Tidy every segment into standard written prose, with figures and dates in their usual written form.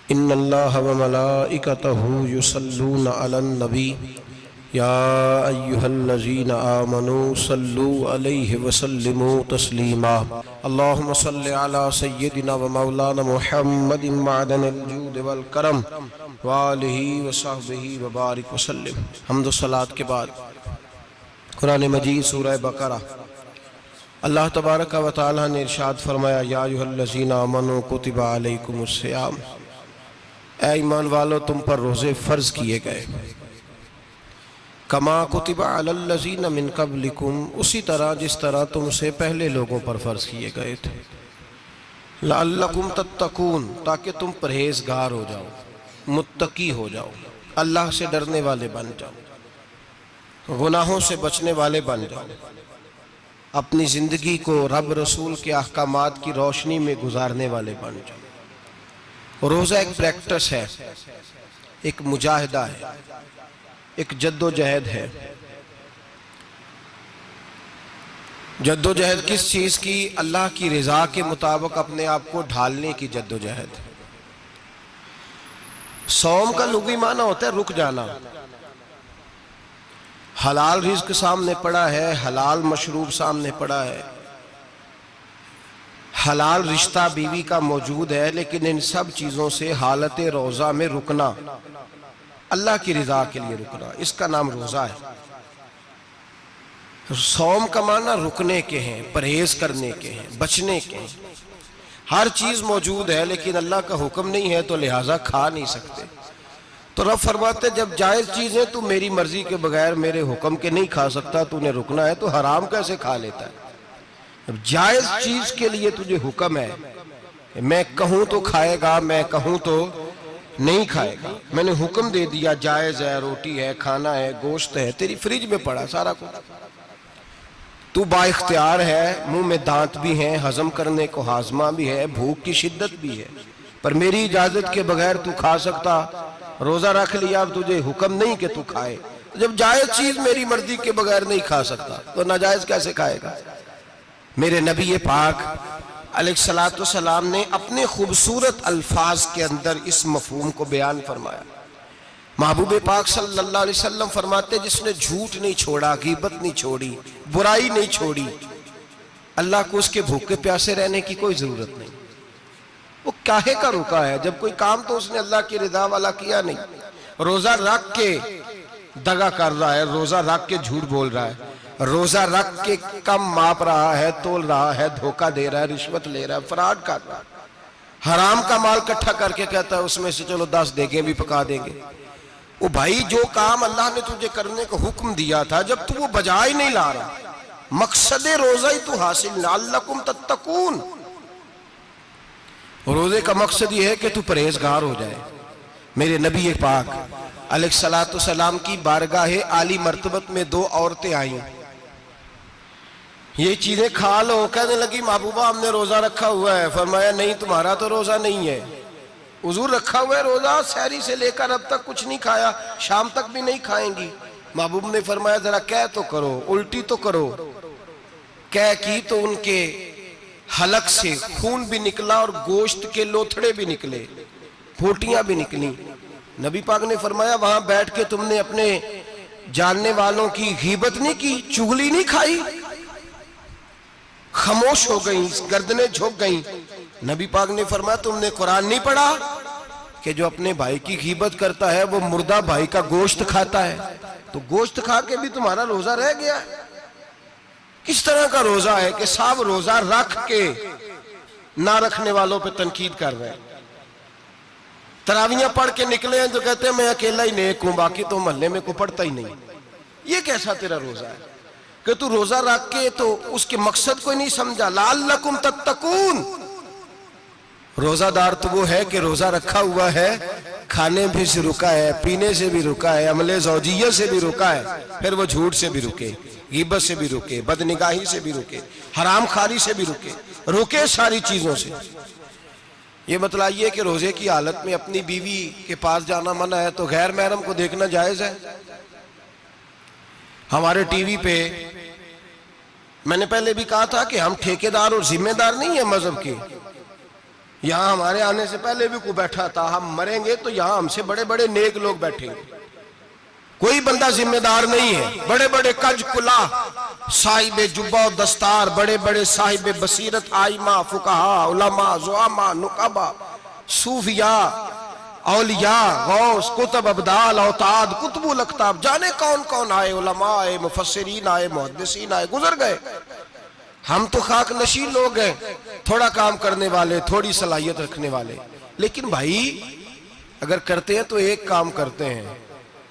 ان اللہ وملائکتہ یصلون علی النبی یا ایہا الذین آمنوا صلوا علیہ وسلموا تسلیما اللہم صل علی سیدنا ومولانا محمد معدن الجود والکرم وآلہ وصحبہ وبارک وسلم۔ حمد و صلاۃ کے بعد قرآن مجید سورہ بقرہ، اللہ تبارک و تعالی نے ارشاد فرمایا یا ایھا الذین آمنوا کتب علیکم الصیام، اے ایمان والو تم پر روزے فرض کیے گئے، کما کتب علی الذین من قبلکم، اسی طرح جس طرح تم سے پہلے لوگوں پر فرض کیے گئے تھے، لعلکم تتقون، تاکہ تم پرہیزگار ہو جاؤ، متقی ہو جاؤ، اللہ سے ڈرنے والے بن جاؤ، گناہوں سے بچنے والے بن جاؤ، اپنی زندگی کو رب رسول کے احکامات کی روشنی میں گزارنے والے بن جاؤ۔ روزہ ایک پریکٹس ہے، ایک مجاہدہ ہے، ایک جد و جہد ہے۔ جد و جہد کس چیز کی؟ اللہ کی رضا کے مطابق اپنے آپ کو ڈھالنے کی جد و جہد۔ صوم کا لغوی معنی ہوتا ہے رک جانا، حلال رزق سامنے پڑا ہے، حلال مشروب سامنے پڑا ہے، حلال رشتہ بیوی کا موجود ہے، لیکن ان سب چیزوں سے حالت روزہ میں رکنا، اللہ کی رضا کے لیے رکنا، اس کا نام روزہ ہے۔ صوم کا معنی رکنے کے ہیں، پرہیز کرنے کے ہیں، بچنے کے ہیں۔ ہر چیز موجود ہے لیکن اللہ کا حکم نہیں ہے تو لہٰذا کھا نہیں سکتے۔ تو رب فرماتے جب جائز چیزیں تو میری مرضی کے بغیر میرے حکم کے نہیں کھا سکتا، تو نے رکنا ہے تو حرام کیسے کھا لیتا ہے؟ اب جائز چیز کے لیے تجھے حکم ہے کہ میں کہوں تو کھائے گا، میں کہوں تو نہیں کھائے گا۔ میں نے حکم دے دیا جائز ہے، روٹی ہے، کھانا ہے، گوشت ہے، تیری فریج میں پڑا سارا کچھ، تو با اختیار ہے، منہ میں دانت بھی ہیں، ہضم کرنے کو ہاضمہ بھی ہے، بھوک کی شدت بھی ہے، پر میری اجازت کے بغیر تو کھا سکتا۔ روزہ رکھ لیا، اب تجھے حکم نہیں کہ تو کھائے۔ جب جائز چیز میری مرضی کے بغیر نہیں کھا سکتا تو ناجائز کیسے کھائے گا؟ میرے نبی پاک علیہ السلام نے اپنے خوبصورت الفاظ کے اندر اس مفہوم کو بیان فرمایا۔ محبوب پاک صلی اللہ علیہ وسلم فرماتے جس نے جھوٹ نہیں چھوڑا، غیبت نہیں چھوڑی، برائی نہیں چھوڑی، اللہ کو اس کے بھوکے پیاسے رہنے کی کوئی ضرورت نہیں۔ وہ کاہے کا رکا ہے؟ جب کوئی کام تو اس نے اللہ کی رضا والا کیا نہیں۔ روزہ رکھ کے دغا کر رہا ہے، روزہ رکھ کے جھوٹ بول رہا ہے، روزہ رکھ کے کم ماپ رہا ہے، تول رہا ہے، دھوکہ دے رہا ہے، رشوت لے رہا ہے، فراڈ کر رہا ہے، حرام کا مال کٹھا کر کے کہتا ہے اس میں سے چلو 10 دیگیں بھی پکا دیں گے۔ وہ بھائی جو کام اللہ نے تجھے کرنے کو حکم دیا تھا، جب تو وہ بجا ہی نہیں لا رہا، مقصد روزہ ہی تو حاصل لعلکم تتقون۔ روزے کا مقصد یہ ہے کہ تو پرہیزگار ہو جائے۔ میرے نبی پاک علیہ السلام کی بارگاہ عالی مرتبت میں 2 عورتیں آئیں، یہ چیزیں کھا لو، کہنے لگی محبوبہ ہم نے روزہ رکھا ہوا ہے۔ فرمایا نہیں تمہارا تو روزہ نہیں ہے، حضور رکھا ہوا ہے روزہ، سحری سے لے کر اب تک کچھ نہیں کھایا، شام تک بھی نہیں کھائیں گی۔ محبوب نے فرمایا ذرا کہہ تو کرو، الٹی تو کرو۔ کہہ کی تو ان کے حلق سے خون بھی نکلا اور گوشت کے لوتھڑے بھی نکلے، پھوٹیاں بھی نکلی۔ نبی پاک نے فرمایا وہاں بیٹھ کے تم نے اپنے جاننے والوں کی غیبت نہیں کی، چغلی نہیں کھائی؟ خاموش ہو گئیں، گردنیں جھک گئیں۔ نبی پاک نے فرمایا تم نے قرآن نہیں پڑھا کہ جو اپنے بھائی کی غیبت کرتا ہے وہ مردہ بھائی کا گوشت کھاتا ہے؟ تو گوشت کھا کے بھی تمہارا روزہ رہ گیا ہے۔ کس طرح کا روزہ ہے کہ صاحب روزہ رکھ کے نہ رکھنے والوں پہ تنقید کر رہے ہیں۔ تراویحاں پڑھ کے نکلے ہیں تو کہتے ہیں میں اکیلا ہی نیک ہوں، باقی تو محلے میں کوئی پڑھتا ہی نہیں۔ یہ کیسا تیرا روزہ ہے کہ تو روزہ رکھ کے تو اس کے مقصد کو نہیں سمجھا؟ لعلکم تتقون۔ روزہ دار تو وہ ہے کہ روزہ رکھا ہوا ہے، کھانے بھی سے رکا ہے، پینے سے بھی رکا ہے، عمل زوجیہ سے بھی رکا ہے، پھر وہ جھوٹ سے بھی رکے، غیبت سے بھی رکے، بدنگاہی سے بھی رکے، حرام خواری سے بھی رکے ساری چیزوں سے۔ یہ بتلائیے کہ روزے کی حالت میں اپنی بیوی کے پاس جانا منع ہے تو غیر محرم کو دیکھنا جائز ہے؟ ہمارے ٹی وی پہ میں نے پہلے بھی کہا تھا کہ ہم ٹھیکیدار اور ذمہ دار نہیں ہیں مذہب کے، یہاں ہمارے آنے سے پہلے بھی کوئی بیٹھا تھا، ہم مریں گے تو یہاں ہم سے بڑے بڑے نیک لوگ بیٹھیں گے، کوئی بندہ ذمہ دار نہیں ہے. بڑے بڑے کج کلا صاحب جبہ و دستار، بڑے بڑے صاحب بصیرت، آئمہ، فقہاء، علماء، زعماء، نقبہ، صوفیاء، اولیاء، غوث، کتب، ابدال، اوتاد، کتب الاقطاب، جانے کون کون آئے، علماء آئے، مفسرین آئے، محدثین آئے، گزر گئے. ہم تو خاک نشین لوگ ہیں، تھوڑا کام کرنے والے، تھوڑی صلاحیت رکھنے والے. لیکن بھائی اگر کرتے ہیں تو ایک کام کرتے ہیں،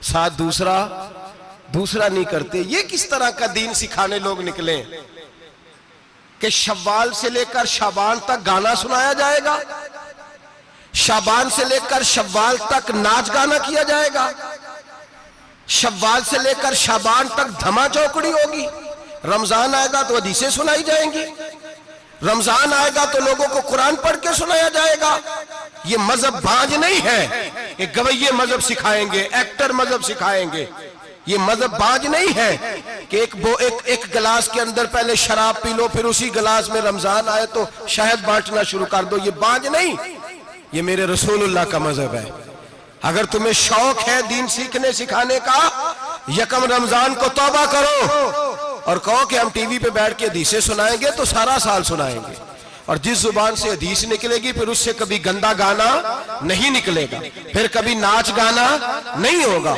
ساتھ دوسرا نہیں کرتے. یہ کس طرح کا دین سکھانے لوگ نکلے کہ شوال سے لے کر شعبان تک گانا سنایا جائے گا، شعبان سے لے کر شوال تک ناچ گانا کیا جائے گا، شوال سے لے کر شعبان تک دھما چوکڑی ہوگی، رمضان آئے گا تو حدیثیں سنائی جائیں گی، رمضان آئے گا تو لوگوں کو قرآن پڑھ کے سنایا جائے گا. یہ مذہب بانج نہیں ہے کہ گویے مذہب سکھائیں گے، ایکٹر مذہب سکھائیں گے. یہ مذہب بانج نہیں ہے کہ ایک گلاس کے اندر پہلے شراب پی لو، پھر اسی گلاس میں رمضان آئے تو شہد بانٹنا شروع کر دو. یہ بانج نہیں، یہ میرے رسول اللہ کا مذہب ہے. اگر تمہیں شوق ہے دین سیکھنے سکھانے کا، یکم رمضان کو توبہ کرو اور کہو کہ ہم ٹی وی پہ بیٹھ کے حدیثیں سنائیں گے تو سارا سال سنائیں گے، اور جس زبان سے حدیث نکلے گی پھر اس سے کبھی گندا گانا نہیں نکلے گا، پھر کبھی ناچ گانا نہیں ہوگا.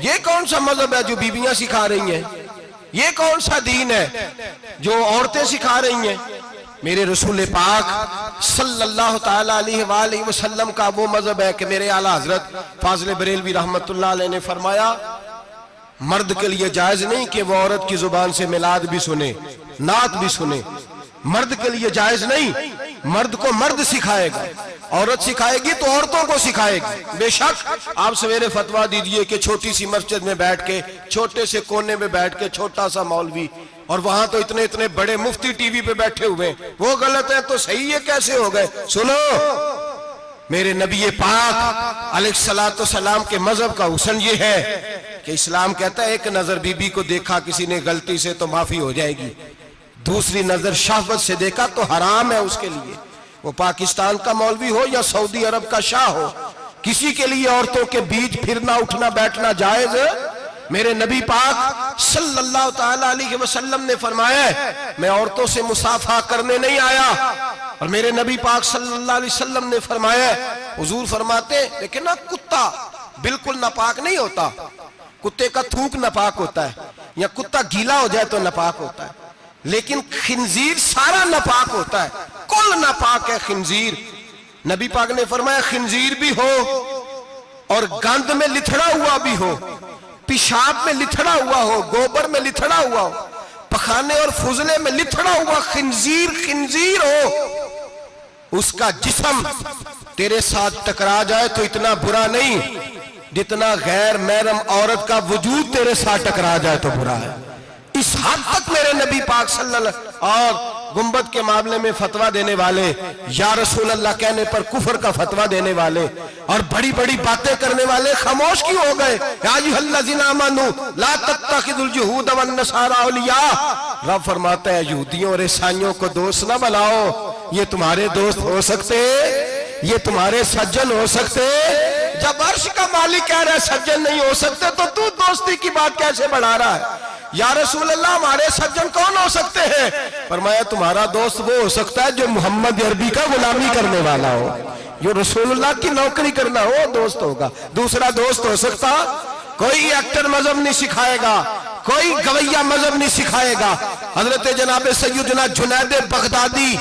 یہ کون سا مذہب ہے جو بیویاں سکھا رہی ہیں؟ یہ کون سا دین ہے جو عورتیں سکھا رہی ہیں؟ میرے رسول پاک صلی اللہ تعالیٰ علیہ وآلہ وسلم کا وہ مذہب ہے کہ میرے اعلیٰ حضرت فاضل بریلوی رحمت اللہ علیہ نے فرمایا، مرد کے لیے جائز نہیں کہ وہ عورت کی زبان سے میلاد بھی سنے، نعت بھی سنے. مرد کے لیے جائز نہیں، مرد کو مرد سکھائے گا، عورت سکھائے گی تو عورتوں کو سکھائے گی. بے شک آپ سویرے فتویٰ دیجئے کہ چھوٹی سی مسجد میں بیٹھ کے، چھوٹے سے کونے میں بیٹھ کے چھوٹا سا مولوی، اور وہاں تو اتنے بڑے مفتی ٹی وی پہ بیٹھے ہوئے ہیں، وہ غلط ہے تو صحیح یہ کیسے ہو گئے؟ سنو، میرے نبی پاک علیہ السلام کے مذہب کا حسن یہ ہے کہ اسلام کہتا ہے ایک نظر بی بی کو دیکھا کسی نے غلطی سے تو معافی ہو جائے گی، دوسری نظر شہوت سے دیکھا تو حرام ہے اس کے لیے. وہ پاکستان کا مولوی ہو یا سعودی عرب کا شاہ ہو، کسی کے لیے عورتوں کے بیچ پھرنا اٹھنا بیٹھنا جائز ہے؟ میرے نبی پاک صلی اللہ تعالیٰ علیہ وسلم نے فرمایا ہے میں عورتوں سے مصافحہ کرنے نہیں آیا. اور میرے نبی پاک صلی اللہ علیہ وسلم نے فرمایا ہے، حضور فرماتے ہیں لیکن نا کتا بالکل ناپاک نہیں ہوتا، کتے کا تھوک ناپاک ہوتا ہے، یا کتا گیلا ہو جائے تو ناپاک ہوتا ہے، لیکن خنزیر سارا ناپاک ہوتا ہے، کل ناپاک ہے خنزیر. نبی پاک نے فرمایا خنزیر بھی ہو اور گند میں لتھڑا ہوا بھی ہو، پیشاب میں لتھڑا ہوا ہو، گوبر میں لتھڑا ہوا ہو، پخانے اور فضلے میں لتھڑا ہوا خنزیر ہو، اس کا جسم تیرے ساتھ ٹکرا جائے تو اتنا برا نہیں جتنا غیر محرم عورت کا وجود تیرے ساتھ ٹکرا جائے تو برا ہے. اس حد تک میرے نبی پاک صلی اللہ علیہ وسلم اور گنبد کے معاملے میں فتویٰ دینے والے، یا رسول اللہ کہنے پر کفر کا فتویٰ دینے والے اور بڑی بڑی باتیں کرنے والے خاموش کیوں ہو گئے؟ یا ایھا الذین آمنوا لا تتخذوا اليہود والنصارى اولیاء. رب فرماتا ہے یہودیوں اور عیسائیوں کو دوست نہ بناؤ، یہ تمہارے دوست ہو سکتے، یہ تمہارے سجن ہو سکتے. جب عرش کا مالک کہہ رہا ہے سجن نہیں ہو سکتے تو دوستی کی بات کیسے بڑھا رہا ہے؟ یا رسول اللہ ہمارے سجن کون ہو سکتے ہیں؟ فرمایا تمہارا دوست وہ ہو سکتا ہے جو محمد عربی کا غلامی کرنے والا ہو، جو رسول اللہ کی نوکری کرنا ہو دوست ہوگا. دوسرا دوست ہو سکتا؟ کوئی ایکٹر مذہب نہیں سکھائے گا، کوئی گویہ مذہب نہیں سکھائے گا. حضرت جناب سیدنا جنید بغدادی،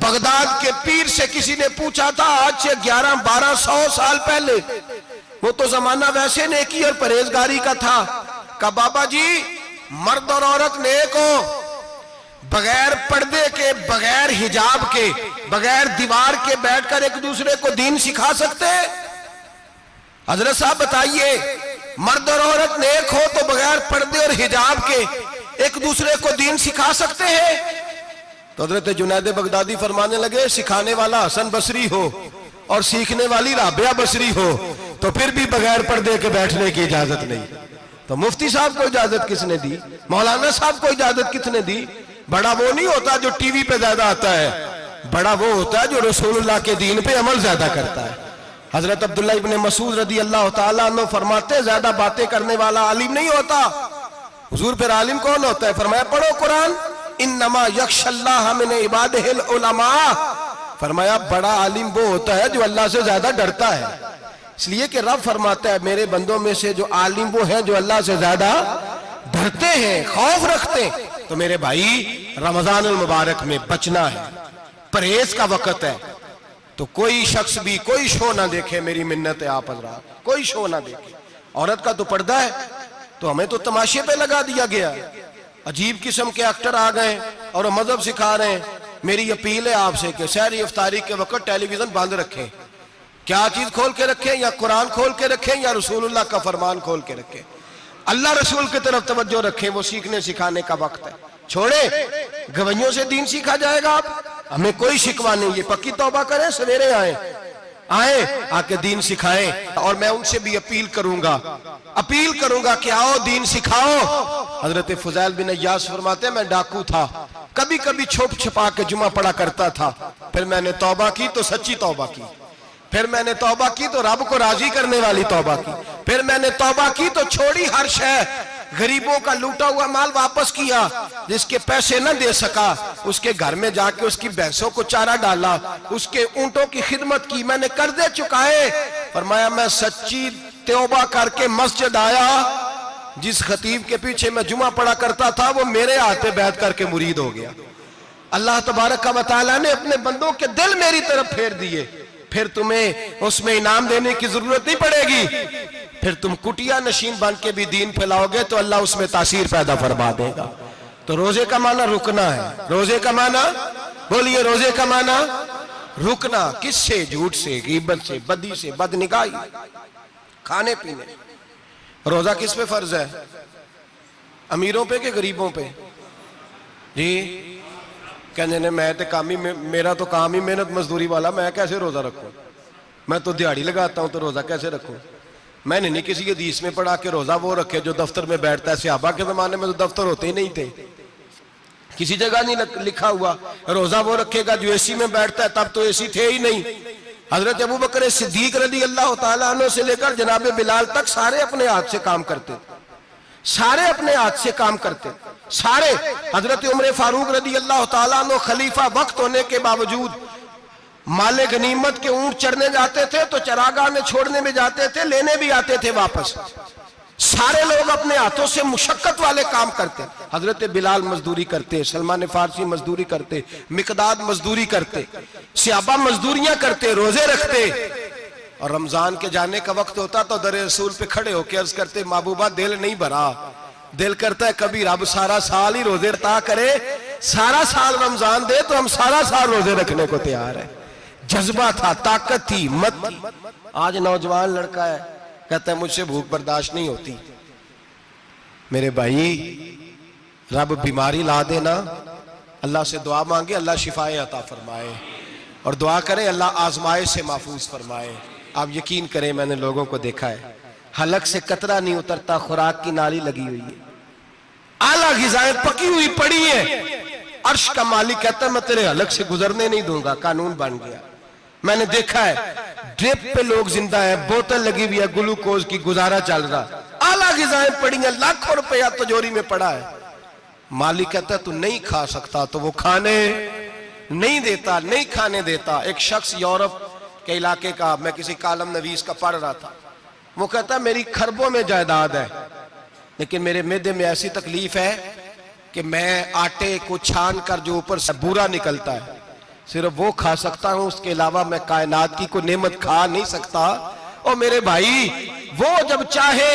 بغداد کے پیر سے کسی نے پوچھا تھا آج سے 1100-1200 سال پہلے، وہ تو زمانہ ویسے نیکی اور پرہیزگاری کا تھا، کہا بابا جی مرد اور عورت نیک ہو، بغیر پردے کے، بغیر حجاب کے، بغیر دیوار کے بیٹھ کر ایک دوسرے کو دین سکھا سکتے؟ حضرت صاحب بتائیے، مرد اور عورت نیک ہو تو بغیر پردے اور حجاب کے ایک دوسرے کو دین سکھا سکتے ہیں؟ تو حضرت جنید بغدادی فرمانے لگے سکھانے والا حسن بصری ہو اور سیکھنے والی رابعہ بصری ہو تو پھر بھی بغیر پردے کے بیٹھنے کی اجازت نہیں. تو مفتی صاحب کو اجازت کس نے دی؟ مولانا صاحب کو اجازت کس نے دی؟ بڑا وہ نہیں ہوتا جو ٹی وی پہ زیادہ آتا ہے، بڑا وہ ہوتا ہے جو رسول اللہ کے دین پہ عمل زیادہ کرتا ہے۔ حضرت عبداللہ ابن مسعود رضی اللہ تعالیٰ عنہ فرماتے زیادہ باتیں کرنے والا عالم نہیں ہوتا۔ حضور پھر عالم کون ہوتا ہے؟ فرمایا پڑھو قرآن، انما یخشی اللہ من عبادہ العلماء۔ فرمایا بڑا عالم وہ ہوتا ہے جو اللہ سے زیادہ ڈرتا ہے، اس لیے کہ رب فرماتا ہے میرے بندوں میں سے جو عالم وہ ہیں جو اللہ سے زیادہ ڈرتے ہیں، خوف رکھتے ہیں۔ تو میرے بھائی رمضان المبارک میں بچنا ہے، پرہیز کا وقت ہے، تو کوئی شخص بھی کوئی شو نہ دیکھے، میری منت ہے آپ حضرات، کوئی شو نہ دیکھے۔ عورت کا تو پردہ ہے، تو ہمیں تو تماشے پہ لگا دیا گیا، عجیب قسم کے ایکٹر آ گئے اور وہ مذہب سکھا رہے ہیں۔ میری اپیل ہے آپ سے کہ سحری افطاری کے وقت ٹیلی ویژن بند رکھیں۔ کیا چیز کھول کے رکھیں؟ یا قرآن کھول کے رکھیں یا رسول اللہ کا فرمان کھول کے رکھیں۔ اللہ رسول کی طرف توجہ رکھیں، وہ سیکھنے سکھانے کا وقت ہے۔ چھوڑیں گویوں سے دین سیکھا جائے گا، آپ ہمیں کوئی شکوہ نہیں، یہ پکی توبہ کریں، سویرے آئیں آ کے دین سکھائیں۔ اور میں ان سے بھی اپیل کروں گا کہ آؤ دین سکھاؤ۔ حضرت فضیل بن عیاض فرماتے ہیں میں ڈاکو تھا، کبھی کبھی چھپ چھپا کے جمعہ پڑھا کرتا تھا، پھر میں نے توبہ کی تو سچی توبہ کی، پھر میں نے توبہ کی تو رب کو راضی کرنے والی توبہ کی، پھر میں نے توبہ کی تو چھوڑی ہر شے، غریبوں کا لوٹا ہوا مال واپس کیا، جس کے پیسے نہ دے سکا اس کے گھر میں جا کے اس کی بھینسوں کو چارہ ڈالا، اس کے اونٹوں کی خدمت کی، میں نے قرضے چکائے۔ فرمایا میں سچی توبہ کر کے مسجد آیا، جس خطیب کے پیچھے میں جمعہ پڑھا کرتا تھا وہ میرے ہاتھ پہ بیعت کر کے مرید ہو گیا۔ اللہ تبارک و تعالیٰ نے اپنے بندوں کے دل میری طرف پھیر دیے، پھر تمہیں اس میں انعام دینے کی ضرورت نہیں پڑے گی، پھر تم کٹیا نشین بن کے بھی دین پھیلاؤ گے تو اللہ اس میں تاثیر پیدا فرما دے گا۔ تو روزے کا معنی رکنا ہے، روزے کا معنی بولیے، روزے کا معنی رکنا، کس سے؟ جھوٹ سے، غیبت سے، بدی سے، بدنگاہی، کھانے پینے۔ روزہ کس پہ فرض ہے؟ امیروں پہ کہ غریبوں پہ؟ جی کہنے میں تے کامی، میرا تو کام ہی محنت مزدوری والا، میں کیسے روزہ رکھوں؟ میں تو دیہاڑی لگاتا ہوں تو روزہ کیسے رکھوں؟ میں نے نہیں کسی حدیث میں پڑھا کہ روزہ وہ رکھے جو دفتر میں بیٹھتا ہے۔ صحابہ کے زمانے میں تو دفتر ہوتے ہی نہیں تھے، کسی جگہ نہیں لکھا ہوا روزہ وہ رکھے گا جو اے سی میں بیٹھتا ہے، تب تو اے سی تھے ہی نہیں۔ حضرت ابو بکر صدیق رضی اللہ تعالیٰ عنہ سے لے کر جناب بلال تک سارے اپنے ہاتھ سے کام کرتے، سارے اپنے ہاتھ سے کام کرتے، سارے۔ حضرت عمر فاروق رضی اللہ تعالیٰ عنہ خلیفہ وقت ہونے کے باوجود مال غنیمت کے اونٹ چرنے جاتے تھے تو چراگاہ میں چھوڑنے میں جاتے تھے، لینے بھی آتے تھے واپس۔ سارے لوگ اپنے ہاتھوں سے مشقت والے کام کرتے، حضرت بلال مزدوری کرتے، سلمان فارسی مزدوری کرتے، مقداد مزدوری کرتے، صحابہ مزدوریاں کرتے، روزے رکھتے۔ اور رمضان کے جانے کا وقت ہوتا تو در رسول پہ کھڑے ہو کے عرض کرتے محبوبہ دل نہیں بھرا، دل کرتا ہے کبھی رب سارا سال ہی روزے عطا کرے، سارا سال رمضان دے تو ہم سارا سال روزے رکھنے کو تیار ہیں۔ جذبہ تھا، طاقت تھی، ہمت تھی۔ آج نوجوان لڑکا ہے کہتا ہے مجھ سے بھوک برداشت نہیں ہوتی۔ میرے بھائی رب بیماری لا دینا، اللہ سے دعا مانگے اللہ شفائیں عطا فرمائے، اور دعا کریں اللہ آزمائش سے محفوظ فرمائے۔ آپ یقین کریں میں نے لوگوں کو دیکھا ہے حلق سے قطرہ نہیں اترتا، خوراک کی نالی لگی ہوئی ہے، اعلیٰ غذائیں پکی ہوئی پڑی ہیں، عرش کا مالک کہتا ہے میں تیرے حلق سے گزرنے نہیں دوں گا، قانون بن گیا۔ میں نے دیکھا ہے ڈرپ پہ لوگ زندہ ہیں، بوتل لگی ہوئی ہے، گلوکوز کی، گزارا چل رہا، اعلیٰ غذائیں پڑی ہیں، لاکھوں روپیہ تجوری میں پڑا ہے۔ مالک کہتا ہے تو نہیں کھا سکتا، تو وہ کھانے نہیں دیتا، نہیں کھانے دیتا۔ ایک شخص یورپ کے علاقے کا، میں کسی کالم نویس کا پڑھ رہا تھا، وہ کہتا ہے میری خربوں میں جائیداد ہے لیکن میرے معدے میں ایسی تکلیف ہے کہ میں آٹے کو چھان کر جو اوپر سے بورا نکلتا ہے صرف وہ کھا سکتا ہوں، اس کے علاوہ میں کائنات کی کوئی نعمت کھا نہیں سکتا۔ اور میرے بھائی وہ جب چاہے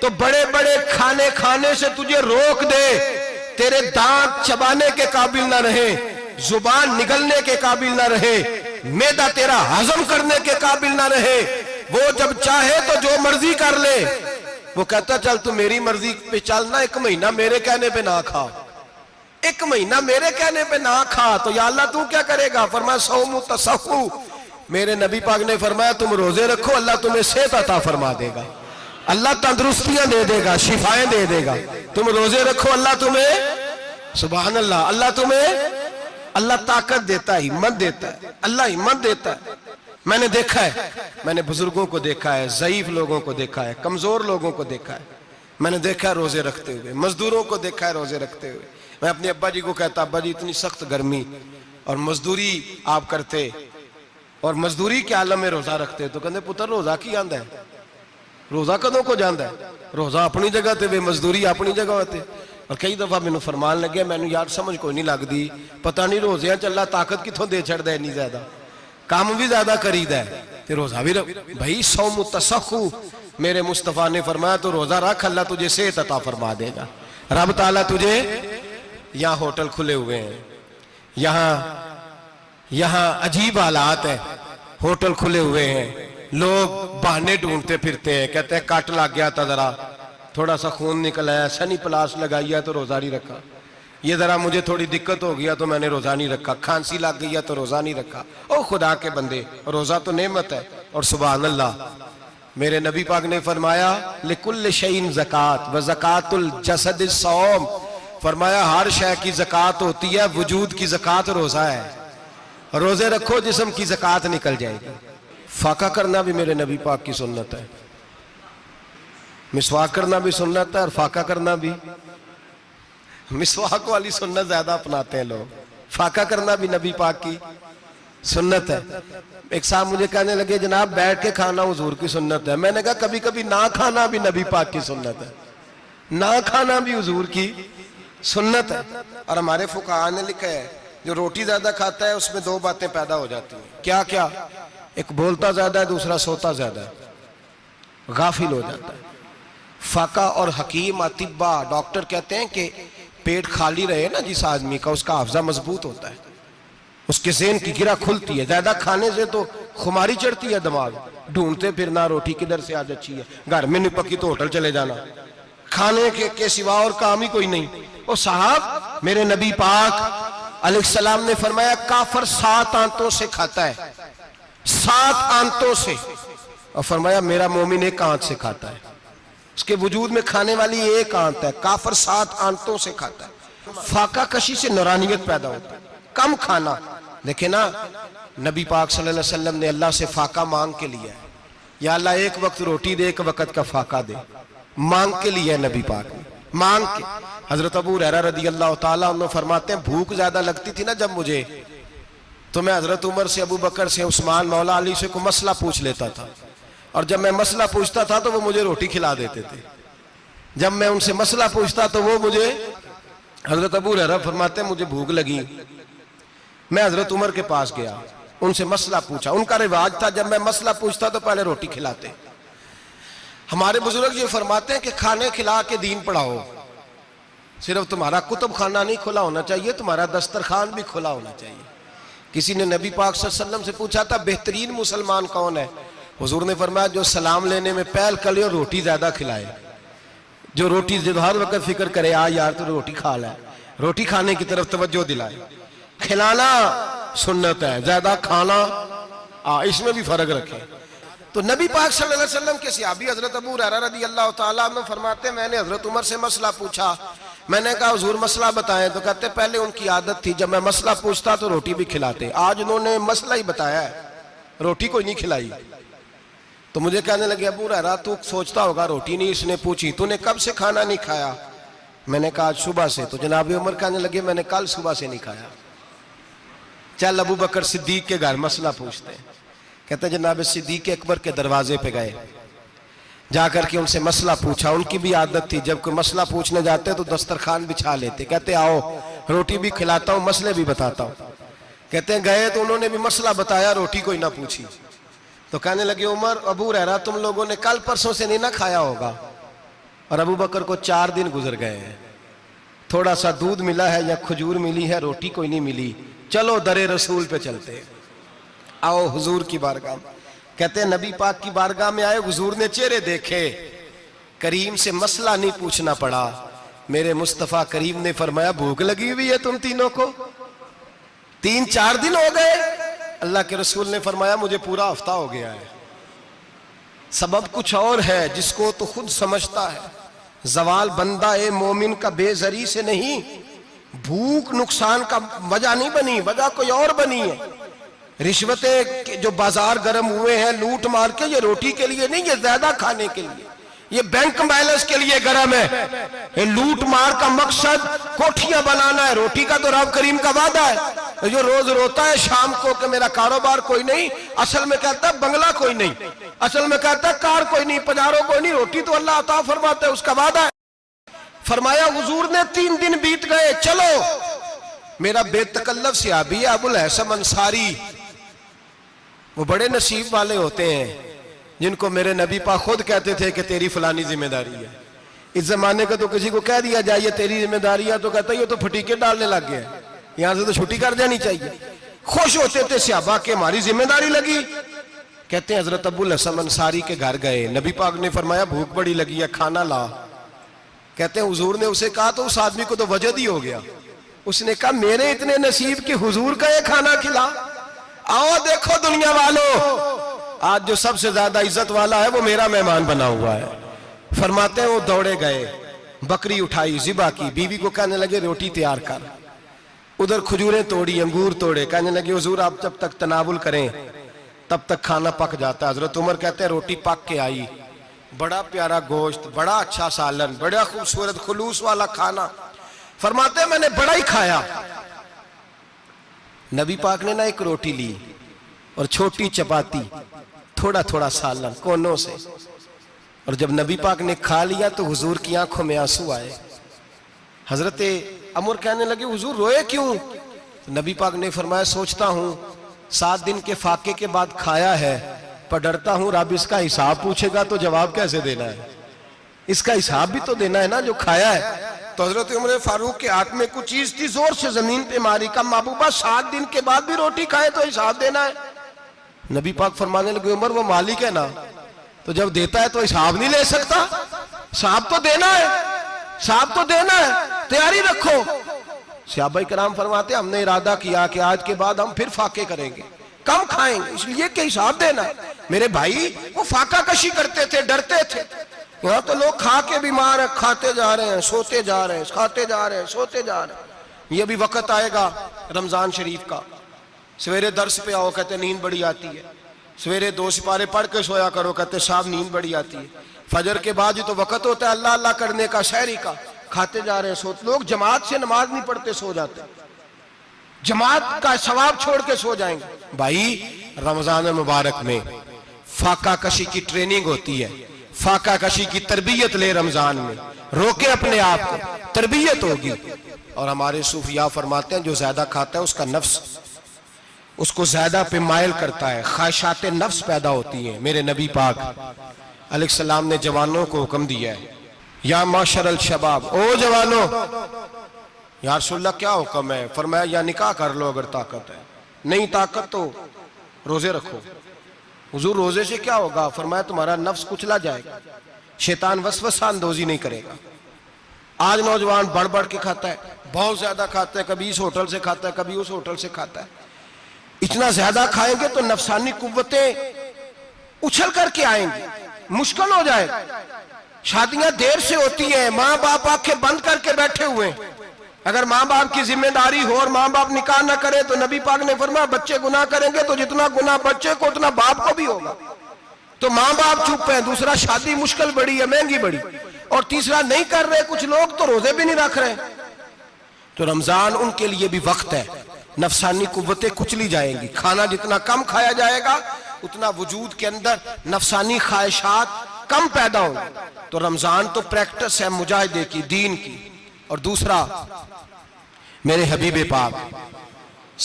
تو بڑے بڑے کھانے کھانے سے تجھے روک دے، تیرے دانت چبانے کے قابل نہ رہے، زبان نگلنے کے قابل نہ رہے، معدہ تیرا ہضم کرنے کے قابل نہ رہے، وہ جب چاہے تو جو مرضی کر لے۔ وہ کہتا چل تو میری مرضی پہ چلنا، ایک مہینہ میرے کہنے پہ نہ کھا، ایک مہینہ میرے کہنے پہ نہ کھا، تو یا اللہ تو کیا کرے گا؟ فرمایا صوم تصحو، میرے نبی پاک نے فرمایا تم روزے رکھو اللہ تمہیں صحت عطا فرما دے گا، اللہ تندرستیاں دے دے گا، شفائیں دے دے گا۔ تم روزے رکھو اللہ تمہیں، سبحان اللہ، اللہ تمہیں اللہ طاقت دیتا ہے، ہمت دیتا ہے، اللہ ہمت دیتا ہے۔ میں نے دیکھا ہے، میں نے بزرگوں کو دیکھا ہے، ضعیف لوگوں کو دیکھا ہے، کمزور لوگوں کو دیکھا ہے، میں نے دیکھا ہے روزے رکھتے ہوئے، مزدوروں کو دیکھا ہے روزے رکھتے ہوئے۔ میں اپنے ابا جی کو کہتا، ابا جی اتنی سخت گرمی اور مزدوری آپ کرتے اور مزدوری کے عالم میں روزہ رکھتے، تو کہتے پتر روزہ کی آندا ہے، روزہ کدوں کو جاندا ہے، روزہ اپنی جگہ تے وے مزدوری اپنی جگہ ہوتے۔ اور کئی دفعہ مینوں فرمان لگے، مینوں یار سمجھ کوئی نہیں لگدی، پتہ نہیں روزیاں چ اللہ طاقت کتھوں دے چھڑدا ہے اتنی زیادہ، کام بھی زیادہ کریدا ہے تے روزہ بھی بھائی صوم التسخو میرے مصطفیٰ نے فرمایا تو روزہ رکھ، اللہ تجھے صحت عطا فرما دے گا۔ رب تعالیٰ تجھے، یہاں ہوٹل کھلے ہوئے ہیں، یہاں عجیب حالات ہیں، ہوٹل کھلے ہوئے ہیں، لوگ بہانے ڈھونڈتے پھرتے ہیں، کہتے ہیں کٹ لگ گیا تھا ذرا، تھوڑا سا خون نکل آیا، سنی پلاس لگائی ہے تو روزہ نہیں رکھا، یہ ذرا مجھے تھوڑی دقت ہو گیا تو میں نے روزہ نہیں رکھا، کھانسی لگ گئی ہے تو روزہ نہیں رکھا۔ او خدا کے بندے، روزہ تو نعمت ہے۔ اور سبحان اللہ، میرے نبی پاک نے فرمایا لِكُلِّ شَيْءٍ زَكَاةٌ وَزَكَاةُ الْجَسَدِ الصَّوْمُ، فرمایا ہر شے کی زکوٰۃ ہوتی ہے، وجود کی زکوٰۃ روزہ ہے، روزے رکھو جسم کی زکوٰۃ نکل جائے گی۔ فاقہ کرنا بھی میرے نبی پاک کی سنت ہے، مسواک کرنا بھی سنت ہے، اور فاقہ کرنا بھی، مسواک والی سنت زیادہ اپناتے ہیں لوگ، فاقہ کرنا بھی نبی پاک کی سنت ہے۔ ایک صاحب مجھے کہنے لگے جناب بیٹھ کے کھانا حضور کی سنت ہے، میں نے کہا کبھی کبھی نہ کھانا بھی نبی پاک کی سنت ہے، نہ کھانا بھی حضور کی سنت ہے۔ اور ہمارے فقہاء نے لکھا ہے جو روٹی زیادہ کھاتا ہے اس میں دو باتیں پیدا ہو جاتی ہیں، کیا کیا؟ ایک بولتا زیادہ ہے، دوسرا سوتا زیادہ ہے، غافل ہو جاتا ہے۔ فقہ اور حکیم اطباء ڈاکٹر کہتے ہیں کہ پیٹ خالی رہے نا جس آدمی کا، اس کا حافظہ مضبوط ہوتا ہے، اس کے ذہن کی گرہ کھلتی ہے۔ زیادہ کھانے سے تو خماری چڑھتی ہے، دماغ ڈھونڈتے پھرنا روٹی کدھر سے آج اچھی ہے، گھر میں نہیں پکی تو ہوٹل چلے جانا، کھانے کے سوا اور کام ہی کوئی نہیں۔ اور صاحب میرے نبی پاک علیہ السلام نے فرمایا کافر 7 آنتوں سے کھاتا ہے، 7 آنتوں سے، اور فرمایا میرا مومن 1 آنت سے کھاتا ہے، اس کے وجود میں کھانے والی 1 آنت ہے، کافر 7 آنتوں سے کھاتا ہے۔ فاقہ کشی سے نورانیت پیدا ہوتا ہے، کم کھانا۔ دیکھیں نا نبی پاک صلی اللہ علیہ وسلم نے اللہ سے فاقہ مانگ کے لیا ہے، یا اللہ 1 وقت روٹی دے، 1 وقت کا فاقہ دے، مانگ کے لیا ہے نبی پاک نے، مانگ کے۔ حضرت ابو ہریرہ رضی اللہ تعالیٰ عنہ فرماتے ہیں بھوک زیادہ لگتی تھی نا جب مجھے، تو میں حضرت عمر سے، ابو بکر سے، عثمان مولا علی سے کوئی مسئلہ پوچھ لیتا تھا، اور جب میں مسئلہ پوچھتا تھا تو وہ مجھے روٹی کھلا دیتے تھے، جب میں ان سے مسئلہ پوچھتا تو وہ مجھے، حضرت ابو ہریرہ فرماتے ہیں مجھے بھوک لگی، میں حضرت عمر کے پاس گیا، ان سے مسئلہ پوچھا، ان کا رواج تھا جب میں مسئلہ پوچھتا تو پہلے روٹی کھلاتے۔ ہمارے بزرگ یہ فرماتے ہیں کہ کھانے کھلا کے دین پڑھاؤ، صرف تمہارا کتب خانہ نہیں کھلا ہونا چاہیے، تمہارا دسترخوان بھی کھلا ہونا چاہیے۔ کسی نے نبی پاک صلی اللہ علیہ وسلم سے پوچھا تھا بہترین مسلمان کون ہے؟ حضور نے فرمایا جو سلام لینے میں پہل کرے اور روٹی زیادہ کھلائے، جو روٹی ہر وقت فکر کرے یار تو روٹی کھا لے، روٹی کھانے کی طرف توجہ دلائے۔ کھلانا سنت ہے، زیادہ کھانا اس میں بھی فرق رکھیں۔ تو نبی پاک صلی اللہ علیہ وسلم کے صحابی حضرت ابو ہریرہ رضی اللہ تعالیٰ عنہ فرماتے ہیں میں نے حضرت عمر سے مسئلہ پوچھا، میں نے کہا حضور مسئلہ بتائیں، تو کہتے پہلے ان کی عادت تھی جب میں مسئلہ پوچھتا تو روٹی بھی کھلاتے، آج انہوں نے مسئلہ ہی بتایا ہے، روٹی کوئی نہیں کھلائی۔ تو مجھے کہنے لگے ابو ہریرہ تو سوچتا ہوگا روٹی نہیں اس نے پوچھی، تو نے کب سے کھانا نہیں کھایا؟ میں نے کہا آج صبح سے۔ تو جناب عمر کہنے لگے میں نے کل صبح سے نہیں کھایا۔ چل ابو بکر صدیق کے گھر مسئلہ پوچھتے ہیں، کہتے ہیں جناب صدیق اکبر کے دروازے پہ گئے، جا کر کے ان سے مسئلہ پوچھا۔ ان کی بھی عادت تھی جب کوئی مسئلہ پوچھنے جاتے تو دسترخوان بچھا لیتے، کہتے آؤ روٹی بھی کھلاتا ہوں مسئلے بھی بتاتا ہوں۔ کہتے ہیں گئے تو انہوں نے بھی مسئلہ بتایا، روٹی کوئی نہ پوچھی۔ تو کہنے لگے عمر ابو ہریرہ تم لوگوں نے کل پرسوں سے نہیں نہ کھایا ہوگا، اور ابو بکر کو 4 دن گزر گئے ہیں، تھوڑا سا دودھ ملا ہے یا کھجور ملی ہے، روٹی کوئی نہیں ملی، چلو در رسول پہ چلتے، آؤ حضور کی بارگاہ میں۔ کہتے ہیں نبی پاک کی بارگاہ میں آئے، حضور نے چہرے دیکھے، کریم سے مسئلہ نہیں پوچھنا پڑا، میرے مصطفیٰ کریم نے فرمایا بھوک لگی ہوئی ہے تم تینوں کو؟ 3-4 دن ہو گئے؟ اللہ کے رسول نے فرمایا مجھے پورا ہفتہ ہو گیا ہے۔ سبب کچھ اور ہے جس کو تو خود سمجھتا ہے، زوال بندہ مومن کا بے زری سے نہیں بھوک نقصان کا وجہ نہیں بنی، وجہ کوئی اور بنی ہے۔ رشوتیں جو بازار گرم ہوئے ہیں لوٹ مار کے، یہ روٹی کے لیے نہیں، یہ زیادہ کھانے کے لیے، یہ بینک بیلنس کے لیے گرم ہے۔ یہ لوٹ مار کا مقصد کوٹھیاں بنانا ہے، روٹی کا تو رب کریم کا وعدہ ہے۔ جو روز روتا ہے شام کو کہ میرا کاروبار کوئی نہیں، اصل میں کہتا ہے بنگلہ کوئی نہیں، اصل میں کہتا ہے کار کوئی نہیں، پجاروں کوئی نہیں، روٹی تو اللہ عطا فرماتا ہے، اس کا وعدہ ہے۔ فرمایا حضور نے 3 دن بیت گئے، چلو میرا بے تکلف صحابی ہے ابو الحسن انصاری، وہ بڑے نصیب والے ہوتے ہیں جن کو میرے نبی پاک خود کہتے تھے کہ تیری فلانی ذمہ داری ہے۔ اس زمانے کا تو کسی کو کہہ دیا جائے یہ تیری ذمہ داری ہے تو کہتا ہے یہ تو پھٹیکے ڈالنے لگ گیا، یہاں سے تو چھٹی کر جانی چاہیے۔ خوش ہوتے تھے صحابہ کہ ہماری ذمہ داری لگی۔ کہتے ہیں حضرت ابو الحسن انصاری کے گھر گئے، نبی پاک نے فرمایا بھوک بڑی لگی ہے، کھانا لا۔ کہتے ہیں حضور نے اسے کہا تو اس آدمی کو تو وجد ہی ہو گیا، اس نے کہا میرے اتنے نصیب کہ حضور کا یہ کھانا کھلا۔ آؤ دیکھو دنیا والوں، آج جو سب سے زیادہ عزت والا ہے وہ میرا مہمان بنا ہوا ہے۔ فرماتے ہیں وہ دوڑے گئے، بکری اٹھائی، ذبح کی، بیوی کو کہنے لگے روٹی تیار کر، ادھر کھجوریں توڑی، انگور توڑے، کہنے لگے حضور آپ جب تک تناول کریں تب تک کھانا پک جاتا ہے۔ حضرت عمر کہتے ہیں روٹی پک کے آئی، بڑا پیارا گوشت، بڑا اچھا سالن، بڑا خوبصورت خلوص والا کھانا۔ فرماتے ہیں میں نے بڑا ہی کھایا۔ نبی پاک نے نہ ایک روٹی لی اور چھوٹی چپاتی، تھوڑا تھوڑا سالن کونوں سے، اور جب نبی پاک نے کھا لیا تو حضور کی آنکھوں میں آنسو آئے۔ حضرت عمر کہنے لگے حضور روئے کیوں؟ نبی پاک نے فرمایا سوچتا ہوں 7 دن کے فاقے کے بعد کھایا ہے، پر ڈرتا ہوں رب اس کا حساب پوچھے گا تو جواب کیسے دینا ہے، اس کا حساب بھی تو دینا ہے نا جو کھایا ہے۔ تو حضرت عمر فاروق کے ہاتھ میں کچھ چیز تھی، زور سے زمین پہ ماری، کہا محبوبہ 7 دن کے بعد بھی روٹی کھائے تو حساب دینا ہے۔ نبی پاک فرمانے لگے عمر وہ مالک ہے نا، تو جب دیتا ہے تو حساب نہیں لے سکتا، حساب تو دینا ہے، حساب تو دینا ہے، تیاری رکھو۔ صحابہ کرام فرماتے ہیں ہم نے ارادہ کیا کہ آج کے بعد ہم پھر فاقے کریں گے، کم کھائیں گے، اس لیے کہ حساب دینا ہے۔ میرے بھائی وہ فاقہ کشی کرتے تھے، ڈرتے تھے۔ یہاں تو لوگ کھا کے بیمار ہیں، کھاتے جا رہے ہیں سوتے جا رہے ہیں، کھاتے جا رہے ہیں سوتے جا رہے ہیں۔ یہ بھی وقت آئے گا رمضان شریف کا، سویرے درس پہ آؤ کہتے نیند بڑی آتی ہے، سویرے 2 سپارے پڑھ کے سویا کرو کہتے صاحب نیند بڑی آتی ہے، فجر کے بعد جو تو وقت ہوتا ہے اللہ اللہ کرنے کا، سحری کا، کھاتے جا رہے ہیں سوتے۔ لوگ جماعت سے نماز نہیں پڑھتے سو جاتے، جماعت کا ثواب چھوڑ کے سو جائیں گے۔ بھائی رمضان مبارک میں فاقہ کشی کی ٹریننگ ہوتی ہے، فاقہ کشی کی تربیت لے، رمضان میں روکے اپنے آپ کو، تربیت ہوگی۔ اور ہمارے صوفیاء فرماتے ہیں جو زیادہ کھاتا ہے اس کا نفس اس کو زیادہ پہ مائل کرتا ہے، خواہشات نفس پیدا ہوتی ہیں۔ میرے نبی پاک علیہ السلام نے جوانوں کو حکم دیا ہے یا معاشر الشباب، او جوانوں، یا رسول اللہ کیا حکم ہے؟ فرمایا یا نکاح کر لو اگر طاقت ہے، نہیں طاقت تو روزے رکھو۔ حضور روزے سے کیا ہوگا؟ فرمایا تمہارا نفس کچلا جائے گا، شیطان وسوسہ اندوزی نہیں کرے گا۔ آج نوجوان بڑھ بڑھ کے کھاتا ہے، بہت زیادہ کھاتا ہے، کبھی اس ہوٹل سے کھاتا ہے کبھی اس ہوٹل سے کھاتا ہے۔ اتنا زیادہ کھائیں گے تو نفسانی قوتیں اچھل کر کے آئیں گی، مشکل ہو جائے گا۔ شادیاں دیر سے ہوتی ہیں، ماں باپ آنکھیں بند کر کے بیٹھے ہوئے ہیں۔ اگر ماں باپ کی ذمہ داری ہو اور ماں باپ نکاح نہ کرے تو نبی پاک نے فرمایا بچے گناہ کریں گے تو جتنا گناہ بچے کو اتنا باپ کو بھی ہوگا۔ تو ماں باپ چپ ہیں، دوسرا شادی مشکل بڑی ہے، مہنگی بڑی، اور تیسرا نہیں کر رہے کچھ لوگ تو روزے بھی نہیں رکھ رہے۔ تو رمضان ان کے لیے بھی وقت ہے، نفسانی قوتیں کچلی جائیں گی، کھانا جتنا کم کھایا جائے گا اتنا وجود کے اندر نفسانی خواہشات کم پیدا ہوں۔ تو رمضان تو پریکٹس ہے مجاہدے کی، دین کی۔ اور دوسرا میرے حبیب پاک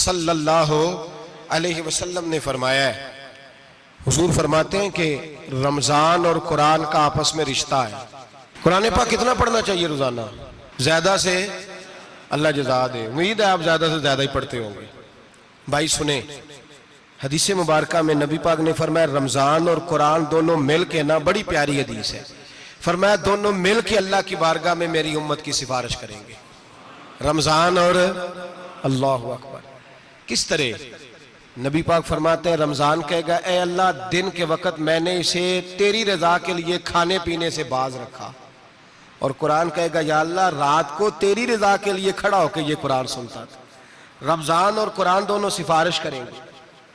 صلی اللہ علیہ وسلم نے فرمایا ہے، حضور فرماتے ہیں کہ رمضان اور قرآن کا آپس میں رشتہ ہے۔ قرآن پاک کتنا پڑھنا چاہیے روزانہ؟ زیادہ سے اللہ جزا دے، امید ہے آپ زیادہ سے زیادہ ہی پڑھتے ہوں گے۔ بھائی سنیں، حدیث مبارکہ میں نبی پاک نے فرمایا رمضان اور قرآن دونوں مل کے نا، بڑی پیاری حدیث ہے، فرمایا دونوں مل کے اللہ کی بارگاہ میں میری امت کی سفارش کریں گے، رمضان اور اللہ اکبر۔ کس طرح؟ نبی پاک فرماتے ہیں رمضان کہے گا اے اللہ دن کے وقت میں نے اسے تیری رضا کے لیے کھانے پینے سے باز رکھا، اور قرآن کہے گا یا اللہ رات کو تیری رضا کے لیے کھڑا ہو کے یہ قرآن سنتا تھا۔ رمضان اور قرآن دونوں سفارش کریں گے۔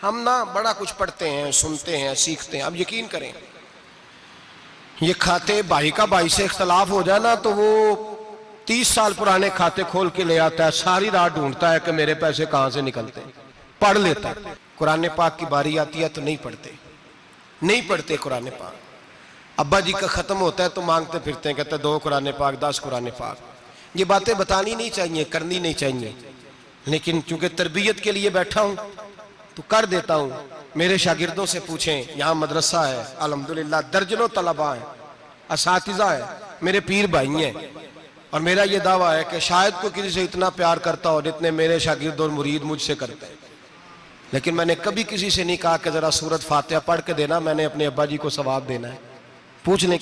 ہم نا بڑا کچھ پڑھتے ہیں، سنتے ہیں، سیکھتے ہیں، اب یقین کریں یہ کھاتے بھائی کا بھائی سے اختلاف ہو جائے نا تو وہ 30 سال پرانے کھاتے کھول کے لے آتا ہے، ساری رات ڈھونڈتا ہے کہ میرے پیسے کہاں سے نکلتے ہیں، پڑھ لیتا ہے۔ قرآن پاک کی باری آتی ہے تو نہیں پڑھتے قرآن پاک۔ ابا جی کا ختم ہوتا ہے تو مانگتے پھرتے ہیں، کہتے ہیں 2 قرآن پاک 10 قرآن پاک۔ یہ باتیں بتانی نہیں چاہیے، کرنی نہیں چاہیے، لیکن چونکہ تربیت کے لیے بیٹھا ہوں تو کر دیتا ہوں۔ میرے شاگردوں سے پوچھیں، یہاں مدرسہ ہے الحمدللہ، درجنوں طلباء ہیں، اساتذہ ہیں، میرے پیر بھائی ہیں، اور میرا یہ دعویٰ ہے کہ شاید کوئی کسی سے اتنا پیار کرتا ہو جتنے میرے شاگرد اور مرید مجھ سے کرتے ہیں، لیکن میں نے کبھی کسی سے نہیں کہا کہ ذرا سورت فاتحہ پڑھ کے دینا، میں نے اپنے ابا جی کو ثواب دینا ہے۔ پوچھ لیں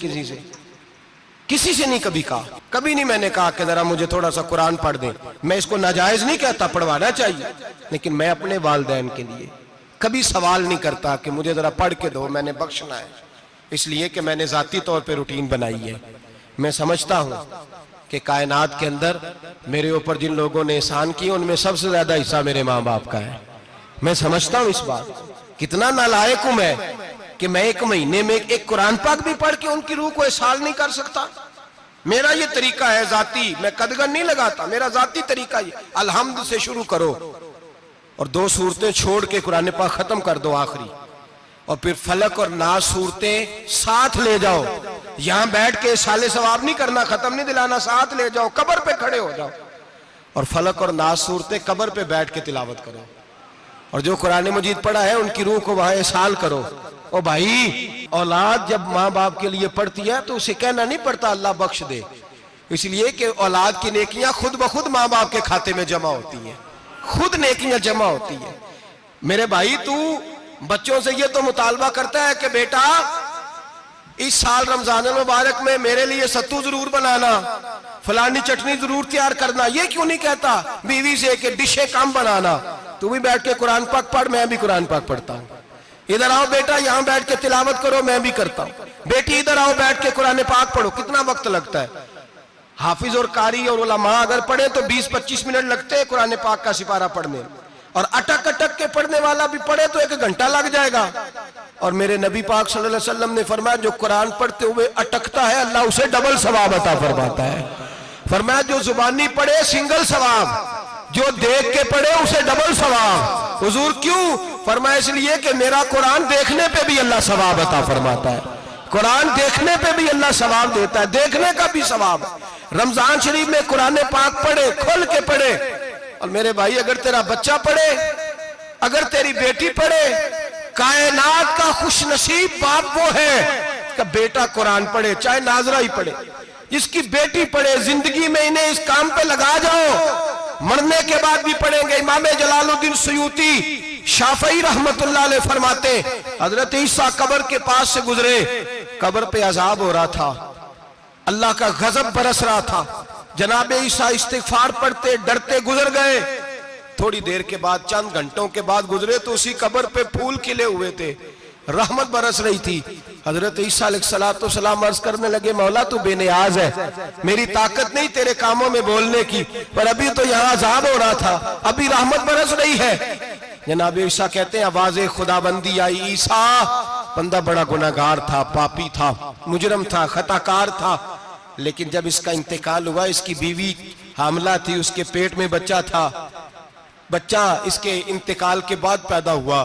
کسی سے نہیں کبھی کہا، کبھی نہیں میں نے کہا کہ ذرا مجھے تھوڑا سا قرآن پڑھ دیں۔ میں اس کو ناجائز نہیں کہتا، پڑھوانا چاہیے، لیکن میں اپنے والدین کے لیے کبھی سوال نہیں کرتا کہ مجھے ذرا پڑھ کے دو، میں نے بخشنا ہے، اس لیے کہ میں نے ذاتی طور پہ روٹین بنائی ہے۔ میں سمجھتا ہوں کہ کائنات کے اندر میرے اوپر جن لوگوں نے احسان کیے ان میں سب سے زیادہ حصہ میرے ماں باپ کا ہے۔ میں سمجھتا ہوں اس بات، کتنا نالائق ہوں میں کہ میں 1 مہینے میں ایک قرآن پاک بھی پڑھ کے ان کی روح کو احسان نہیں کر سکتا۔ میرا یہ طریقہ ہے ذاتی، میں قدغن نہیں لگاتا، میرا ذاتی طریقہ یہ، الحمد سے شروع کرو اور 2 سورتیں چھوڑ کے قرآن پاک ختم کر دو آخری، اور پھر فلق اور ناس صورتیں ساتھ لے جاؤ۔ یہاں بیٹھ کے سالے ثواب نہیں کرنا، ختم نہیں دلانا، ساتھ لے جاؤ، قبر پہ کھڑے ہو جاؤ اور فلق اور ناس صورتیں قبر پہ بیٹھ کے تلاوت کرو، اور جو قرآن مجید پڑھا ہے ان کی روح کو وہاں احسان کرو۔ او بھائی، اولاد جب ماں باپ کے لیے پڑھتی ہے تو اسے کہنا نہیں پڑتا اللہ بخش دے، اس لیے کہ اولاد کی نیکیاں خود بخود ماں باپ کے کھاتے میں جمع ہوتی ہیں، خود نیکیاں جمع ہوتی ہیں۔ میرے بھائی تو بچوں سے یہ تو مطالبہ کرتا ہے کہ بیٹا اس سال رمضان المبارک میں میرے لیے ستو ضرور بنانا، فلانی چٹنی ضرور تیار کرنا، یہ کیوں نہیں کہتا بیوی سے کہ ڈشیں کم بنانا، تو بھی بیٹھ کے قرآن پاک پڑھ، میں بھی قرآن پاک پڑھتا ہوں۔ ادھر آؤ بیٹا یہاں بیٹھ کے تلاوت کرو، میں بھی کرتا ہوں۔ بیٹی ادھر آؤ بیٹھ کے قرآن پاک پڑھو، کتنا وقت لگتا ہے؟ حافظ اور قاری اور علماء اگر پڑھیں تو 20-25 منٹ لگتے ہیں قرآن پاک کا سپارہ پڑھنے، اور اٹک اٹک کے پڑھنے والا بھی پڑھے تو 1 گھنٹہ لگ جائے گا۔ اور میرے نبی پاک صلی اللہ علیہ وسلم نے فرمایا جو قرآن پڑھتے ہوئے اٹکتا ہے اللہ اسے ڈبل ثواب عطا فرماتا ہے۔ فرمایا جو زبانی پڑھے سنگل ثواب، جو دیکھ کے پڑھے اسے ڈبل ثواب۔ حضور کیوں؟ فرمایا اس لیے کہ میرا قرآن دیکھنے پہ بھی اللہ ثواب عطا فرماتا ہے، قرآن دیکھنے پہ بھی اللہ ثواب دیتا ہے، دیکھنے کا بھی ثواب۔ رمضان شریف میں قرآن پاک پڑھے، کھول کے پڑھے، اور میرے بھائی اگر تیرا بچہ پڑھے، اگر تیری بیٹی پڑھے، کائنات کا خوش نصیب باپ وہ ہے کہ بیٹا قرآن پڑھے، چاہے ناظرہ ہی پڑھے، جس کی بیٹی پڑھے۔ زندگی میں انہیں اس کام پہ لگا جاؤ، مرنے کے بعد بھی پڑھیں گے۔ امام جلال الدین سیوطی شافعی رحمت اللہ علیہ فرماتے حضرت عیسیٰ قبر کے پاس سے گزرے، قبر پہ عذاب ہو رہا تھا، اللہ کا غضب برس رہا تھا، جناب عیسیٰ استغفار پڑھتے ڈرتے گزر گئے۔ تھوڑی دیر کے بعد، چند گھنٹوں کے بعد گزرے تو اسی قبر پہ پھول کھلے ہوئے تھے، رحمت برس رہی تھی۔ حضرت عیسیٰ علیہ السلام عرض کرنے لگے مولا تو بے نیاز ہے، میری طاقت نہیں تیرے کاموں میں بولنے کی، پر ابھی تو یہاں عذاب ہو رہا تھا، ابھی رحمت برس رہی ہے۔ جناب عیسیٰ کہتے ہیں آواز خدا بندی آئی، عیسیٰ بندہ بڑا گناہگار تھا، پاپی تھا، مجرم تھا، خطا کار تھا، لیکن جب اس کا انتقال ہوا، اس کی بیوی حاملہ تھی، اس کے پیٹ میں بچہ تھا، بچہ اس کے انتقال کے بعد پیدا ہوا،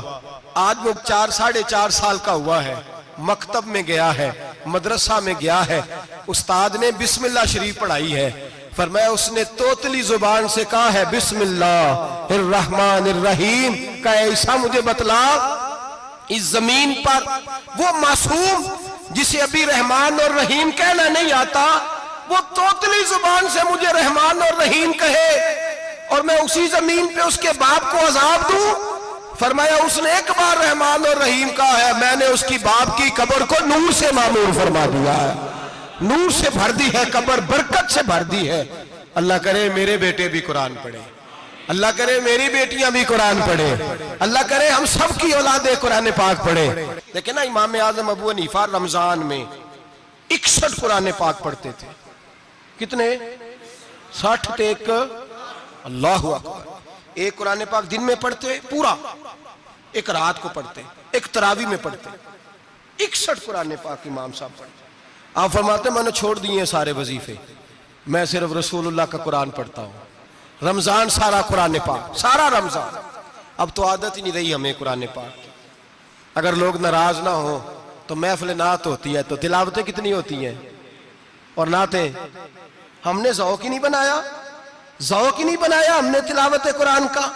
آج وہ 4-4.5 سال کا ہوا ہے، مکتب میں گیا ہے، مدرسہ میں گیا ہے، استاد نے بسم اللہ شریف پڑھائی ہے، فرمایا اس نے توتلی زبان سے کہا ہے بسم اللہ الرحمن الرحیم، کہا عیسیٰ مجھے بتلا اس زمین پر وہ معصوم جسے ابھی رحمان اور رحیم کہنا نہیں آتا، وہ توتلی زبان سے مجھے رحمان اور رحیم کہے اور میں اسی زمین پہ اس کے باپ کو عذاب دوں؟ فرمایا اس نے 1 بار رحمان اور رحیم کہا ہے، میں نے اس کی باپ کی قبر کو نور سے معمور فرما دیا ہے، نور سے بھر دی ہے قبر، برکت سے بھر دی ہے۔ اللہ کرے میرے بیٹے بھی قرآن پڑھے، اللہ کرے میری بیٹیاں بھی قرآن پڑھے، اللہ کرے ہم سب کی اولادیں قرآن پاک پڑھے۔ لیکن نا امام اعظم ابو حنیفہ رمضان میں 61 قرآن پاک پڑھتے تھے، کتنے 60 تے ایک اللہ اکبر. ایک قرآن پاک دن میں پڑھتے پورا, ایک رات کو پڑھتے, ایک تراویح میں پڑھتے. 61 قرآن پاک امام صاحب پڑھتے. آپ فرماتے میں نے چھوڑ دیے سارے وظیفے, میں صرف رسول اللہ کا قرآن پڑھتا ہوں. رمضان سارا قرآن پاک, سارا رمضان. اب تو عادت ہی نہیں رہی ہمیں قرآن پاک. اگر لوگ ناراض نہ ہوں تو محفل نعت ہوتی ہے تو تلاوتیں کتنی ہوتی ہیں, اور نعتیں ہم نے ذوق ہی نہیں بنایا, ذوق ہی نہیں بنایا ہم نے تلاوت قرآن کا.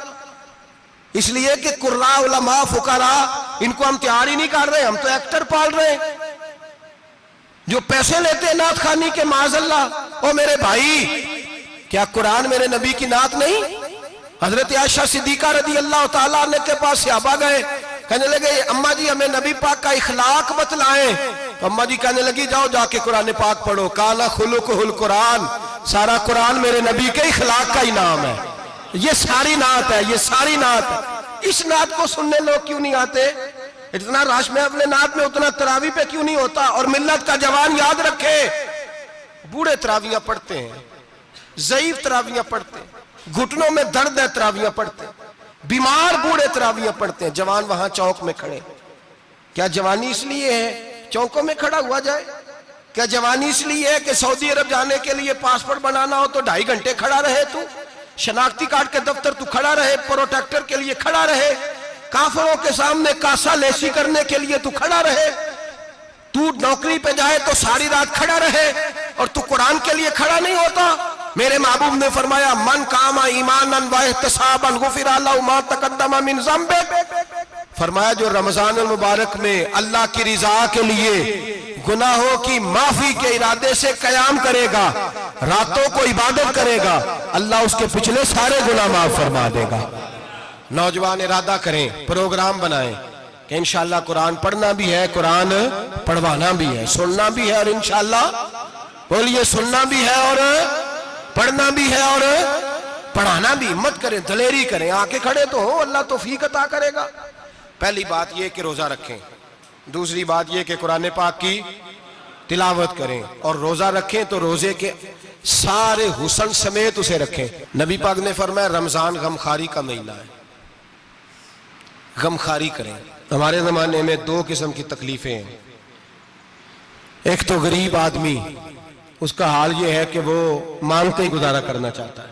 اس لیے کہ قراء, علماء, فقراء ان کو ہم تیار ہی نہیں کر رہے, ہم تو ایکٹر پال رہے ہیں جو پیسے لیتے ہیں نعت خوانی کے. معاذ اللہ. او میرے بھائی, کیا قرآن میرے نبی کی نعت نہیں؟ حضرت عائشہ صدیقہ رضی اللہ تعالیٰ عنہ کے پاس صحابہ گئے, کہنے لگے اماں جی ہمیں نبی پاک کا اخلاق بتلائیں. تو اماں جی کہنے لگی جاؤ جا کے قرآن پاک پڑھو. کالا خلقہ القرآن, سارا قرآن میرے نبی کے اخلاق کا ہی نام ہے. یہ ساری نعت ہے, یہ ساری نعت ہے. اس نعت کو سننے لوگ کیوں نہیں آتے؟ اتنا راش میں اپنے نعت میں اتنا تراویح پہ کیوں نہیں ہوتا؟ اور ملت کا جوان یاد رکھے, بوڑھے تراویحاں پڑھتے ہیں, ضعیف تراویحاں پڑھتے ہیں, گھٹنوں میں درد ہے تراویحاں پڑھتے ہیں, بیمار بوڑھے تراویحاں پڑھتے ہیں. جوان وہاں چوک میں کھڑے. کیا جوانی اس لیے ہے چوکوں میں کھڑا ہوا جائے؟ کیا جوانی اس لیے ہے کہ سعودی عرب جانے کے لیے پاسپورٹ بنانا ہو تو 2.5 گھنٹے کھڑا رہے تو؟ شناختی کارڈ کے دفتر تو کھڑا رہے, پروٹیکٹر کے لیے کھڑا رہے, کافروں کے سامنے کاسا لیسی کرنے کے لیے تو کھڑا رہے, تو نوکری پہ جائے تو ساری رات کھڑا رہے, اور تو قرآن کے لیے کھڑا نہیں ہوتا؟ میرے محبوب نے فرمایا من قام ایمانا و احتسابا غفر له ما تقدم من ذنبه. فرمایا جو رمضان المبارک میں اللہ کی رضا کے لیے گناہوں کی معافی کے ارادے سے قیام کرے گا, راتوں کو عبادت کرے گا, اللہ اس کے پچھلے سارے گناہ معاف فرما دے گا. نوجوان ارادہ کریں, پروگرام بنائیں کہ انشاءاللہ قرآن پڑھنا بھی ہے, قرآن پڑھوانا بھی ہے, سننا بھی ہے, اور انشاءاللہ بولیے سننا بھی ہے اور پڑھنا بھی ہے اور پڑھانا بھی. ہمت کریں, دلیری کریں, آ کے کھڑے تو ہو, اللہ توفیق عطا کرے گا. پہلی بات یہ کہ روزہ رکھیں, دوسری بات یہ کہ قرآن پاک کی تلاوت کریں, اور روزہ رکھیں تو روزے کے سارے حسن سمیت اسے رکھیں. نبی پاک نے فرمایا رمضان غمخواری کا مہینہ ہے, غمخواری کریں. ہمارے زمانے میں 2 قسم کی تکلیفیں ہیں. ایک تو غریب آدمی, اس کا حال یہ ہے کہ وہ مانگتے ہی گزارا کرنا چاہتا ہے.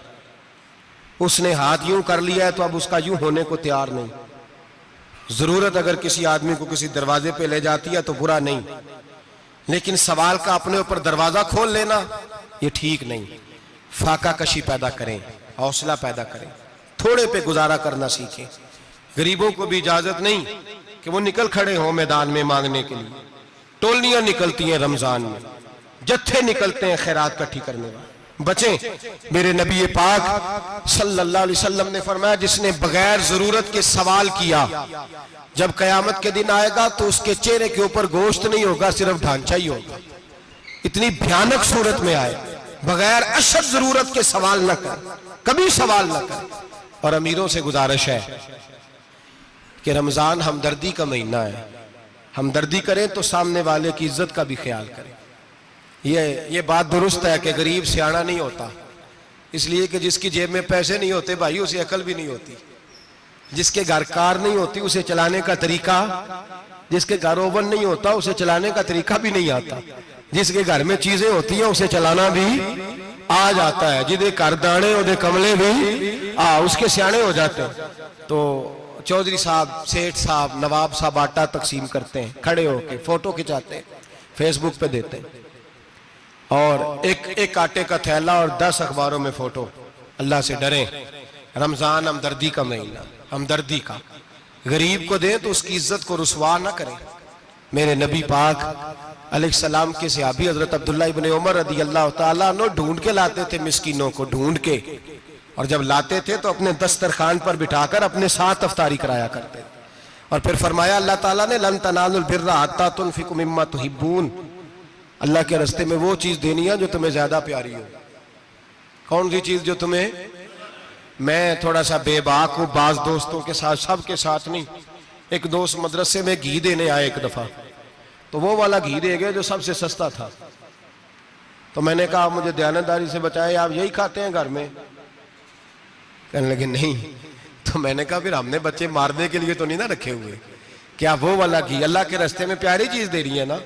اس نے ہاتھ یوں کر لیا ہے تو اب اس کا یوں ہونے کو تیار نہیں. ضرورت اگر کسی آدمی کو کسی دروازے پہ لے جاتی ہے تو برا نہیں, لیکن سوال کا اپنے اوپر دروازہ کھول لینا یہ ٹھیک نہیں. فاقہ کشی پیدا کریں, حوصلہ پیدا کریں, تھوڑے پہ گزارا کرنا سیکھیں. غریبوں کو بھی اجازت نہیں کہ وہ نکل کھڑے ہوں میدان میں مانگنے کے لیے. ٹولیاں نکلتی ہیں رمضان میں, جتھے نکلتے ہیں خیرات کٹھی کرنے والے. بچیں. میرے نبی پاک صلی اللہ علیہ وسلم نے فرمایا جس نے بغیر ضرورت کے سوال کیا, جب قیامت کے دن آئے گا تو اس کے چہرے کے اوپر گوشت نہیں ہوگا, صرف ڈھانچہ ہی ہوگا. اتنی بھیانک صورت میں آئے, بغیر اشد ضرورت کے سوال نہ کر, کبھی سوال نہ کر. اور امیروں سے گزارش ہے کہ رمضان ہمدردی کا مہینہ ہے, ہمدردی کریں تو سامنے والے کی عزت کا بھی خیال کریں. یہ بات درست ہے کہ غریب سیاڑہ نہیں ہوتا, اس لیے کہ جس کی جیب میں پیسے نہیں ہوتے بھائی اسے عقل بھی نہیں ہوتی. جس کے گھر کار نہیں ہوتی اسے چلانے کا طریقہ, جس کے گھر اوون نہیں ہوتا اسے چلانے کا طریقہ بھی نہیں آتا. جس کے گھر میں چیزیں ہوتی ہیں اسے چلانا بھی آ جاتا ہے. جدے گھر دانے اودے کملے بھی اس کے سیانے ہو جاتے ہیں. تو چودھری صاحب, سیٹھ صاحب, نواب صاحب آٹا تقسیم کرتے ہیں, کھڑے ہو کے فوٹو کھچاتے ہیں, فیس بک پہ دیتے ہیں, اور ایک آٹے کا تھیلا اور 10 اخباروں میں فوٹو. اللہ سے ڈریں, رمضان ہمدردی کا مہینہ, ہمدردی کا. غریب کو دیں تو اس کی عزت کو رسوا نہ کریں. میرے نبی پاک علیہ السلام کے صحابی حضرت عبداللہ ابن عمر رضی اللہ تعالیٰ عنہ ڈھونڈ کے لاتے تھے مسکینوں کو, ڈھونڈ کے, اور جب لاتے تھے تو اپنے دسترخوان پر بٹھا کر اپنے ساتھ افطاری کرایا کرتے. اور پھر فرمایا اللہ تعالیٰ نے لن تنالوا البر حتی تنفقوا مما تحبون, اللہ کے راستے میں وہ چیز دینی ہے جو تمہیں زیادہ پیاری ہو. کون سی چیز جو تمہیں, میں تھوڑا سا بے باک ہوں, بعض دوستوں کے ساتھ, سب کے ساتھ نہیں. ایک دوست مدرسے میں گھی دینے آئے ایک دفعہ, تو وہ والا گھی دے گئے جو سب سے سستا تھا. تو میں نے کہا مجھے دیانتداری سے بچائے، آپ یہی کھاتے ہیں گھر میں؟ کہنے لگے نہیں۔ تو میں نے کہا پھر ہم نے بچے مارنے کے لیے تو نہیں نہ رکھے ہوئے، کیا وہ والا گھی اللہ کے راستے میں پیاری چیز دے رہی ہے نا،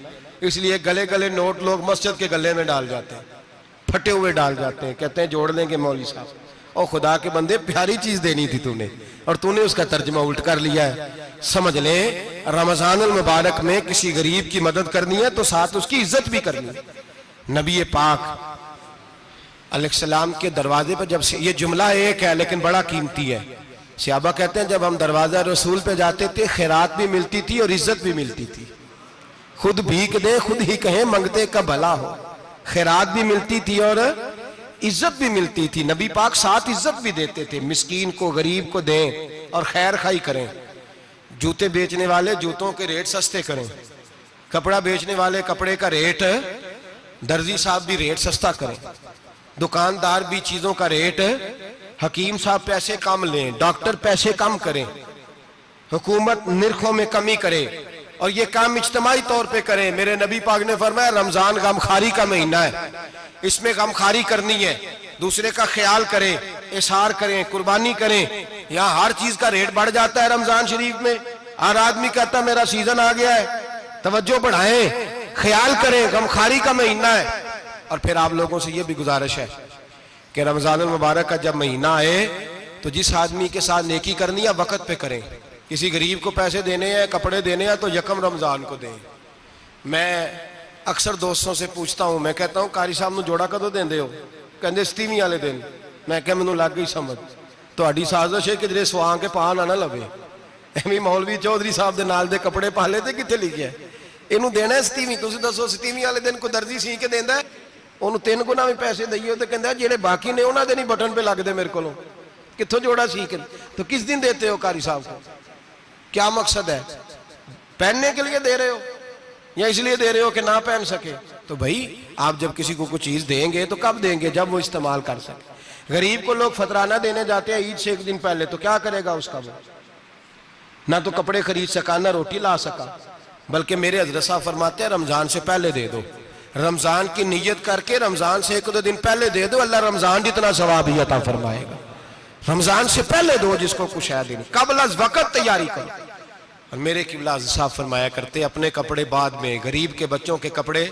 اس لیے گلے گلے نوٹ لوگ مسجد کے گلے میں ڈال جاتے ہیں، پھٹے ہوئے ڈال جاتے ہیں، کہتے ہیں جوڑ لیں گے مولوی صاحب۔ اور خدا کے بندے پیاری چیز دینی تھی تو نے، اور تو نے اس کا ترجمہ الٹ کر لیا ہے۔ سمجھ لیں رمضان المبارک میں کسی غریب کی مدد کرنی ہے تو ساتھ اس کی عزت بھی کرنی ہے۔ نبی پاک علیہ السلام کے دروازے پر جب سے، یہ جملہ ایک ہے لیکن بڑا قیمتی ہے، صحابہ کہتے ہیں جب ہم دروازہ رسول پہ جاتے تھے خیرات بھی ملتی تھی اور عزت بھی ملتی تھی۔ خود بھیک دیں خود ہی کہیں منگتے کا بھلا ہو، خیرات بھی ملتی تھی اور عزت بھی ملتی تھی۔ نبی پاک ساتھ عزت بھی دیتے تھے، مسکین کو غریب کو دیں اور خیر خائی کریں۔ جوتے بیچنے والے جوتوں کے ریٹ سستے کریں، کپڑا بیچنے والے کپڑے کا ریٹ، درزی صاحب بھی ریٹ سستا کریں، دکاندار بھی چیزوں کا ریٹ، حکیم صاحب پیسے کم لیں، ڈاکٹر پیسے کم کریں، حکومت نرخوں میں کمی کرے، اور یہ کام اجتماعی طور پہ کریں۔ میرے نبی پاک نے فرمایا رمضان غمخواری کا مہینہ ہے، اس میں غمخواری کرنی ہے، دوسرے کا خیال کریں، اظہار کریں، قربانی کریں۔ یہاں ہر چیز کا ریٹ بڑھ جاتا ہے رمضان شریف میں، ہر آدمی کہتا ہے میرا سیزن آ گیا ہے، توجہ بڑھائیں، خیال کریں، غمخواری کا مہینہ ہے۔ اور پھر آپ لوگوں سے یہ بھی گزارش ہے کہ رمضان المبارک کا جب مہینہ آئے تو جس آدمی کے ساتھ نیکی کرنی ہے وقت پہ کریں۔ کسی غریب کو پیسے دینے ہیں، کپڑے دینے ہیں تو یکم رمضان کو دیں۔ میں اکثر دوستوں سے پوچھتا ہوں، میں کہتا ہوں قاری صاحب نو جوڑا کدو دیندے ہو؟ کہندے ستیویں والے دن۔ میں کہا مینوں لگ گئی سمجھ، تہاڈی سازش ہے کہ جڑے سواں کے پا نہ لوے، ایویں مولوی چودھری صاحب دے نال دے کپڑے پا لے تے کتے لکھیا ہے اینوں دینا ہے ستیویں؟ تسی دسو ستیویں والے دن کو درزی سی کے دیندا ہے، انہوں 3 گنا بھی پیسے دئیے تو کہندا ہے جڑے باقی نے انہاں دے نہیں بٹن پہ لگ دے میرے کولوں، کتھوں جوڑا سی کے؟ تو کس دن دیتے ہو قاری صاحب کو؟ کیا مقصد ہے؟ پہننے کے لیے دے رہے ہو یا اس لیے دے رہے ہو کہ نہ پہن سکے؟ تو بھائی آپ جب کسی کو کچھ چیز دیں گے تو کب دیں گے؟ جب وہ استعمال کر سکے۔ غریب کو لوگ فطرانہ دینے جاتے ہیں عید سے 1 دن پہلے، تو کیا کرے گا اس کا؟ وہ نہ تو کپڑے خرید سکا نہ روٹی لا سکا، بلکہ میرے حضرت صاحب فرماتے ہیں رمضان سے پہلے دے دو، رمضان کی نیت کر کے رمضان سے 1-2 دن پہلے دے دو، اللہ رمضان جتنا ثواب ہی عطا فرمائے گا۔ رمضان سے پہلے دو جس کو کچھ ہے دینی، قبل از وقت تیاری کرو۔ اور میرے قبلہ حضرت صاحب فرمایا کرتے اپنے کپڑے بعد میں، غریب کے بچوں کے کپڑے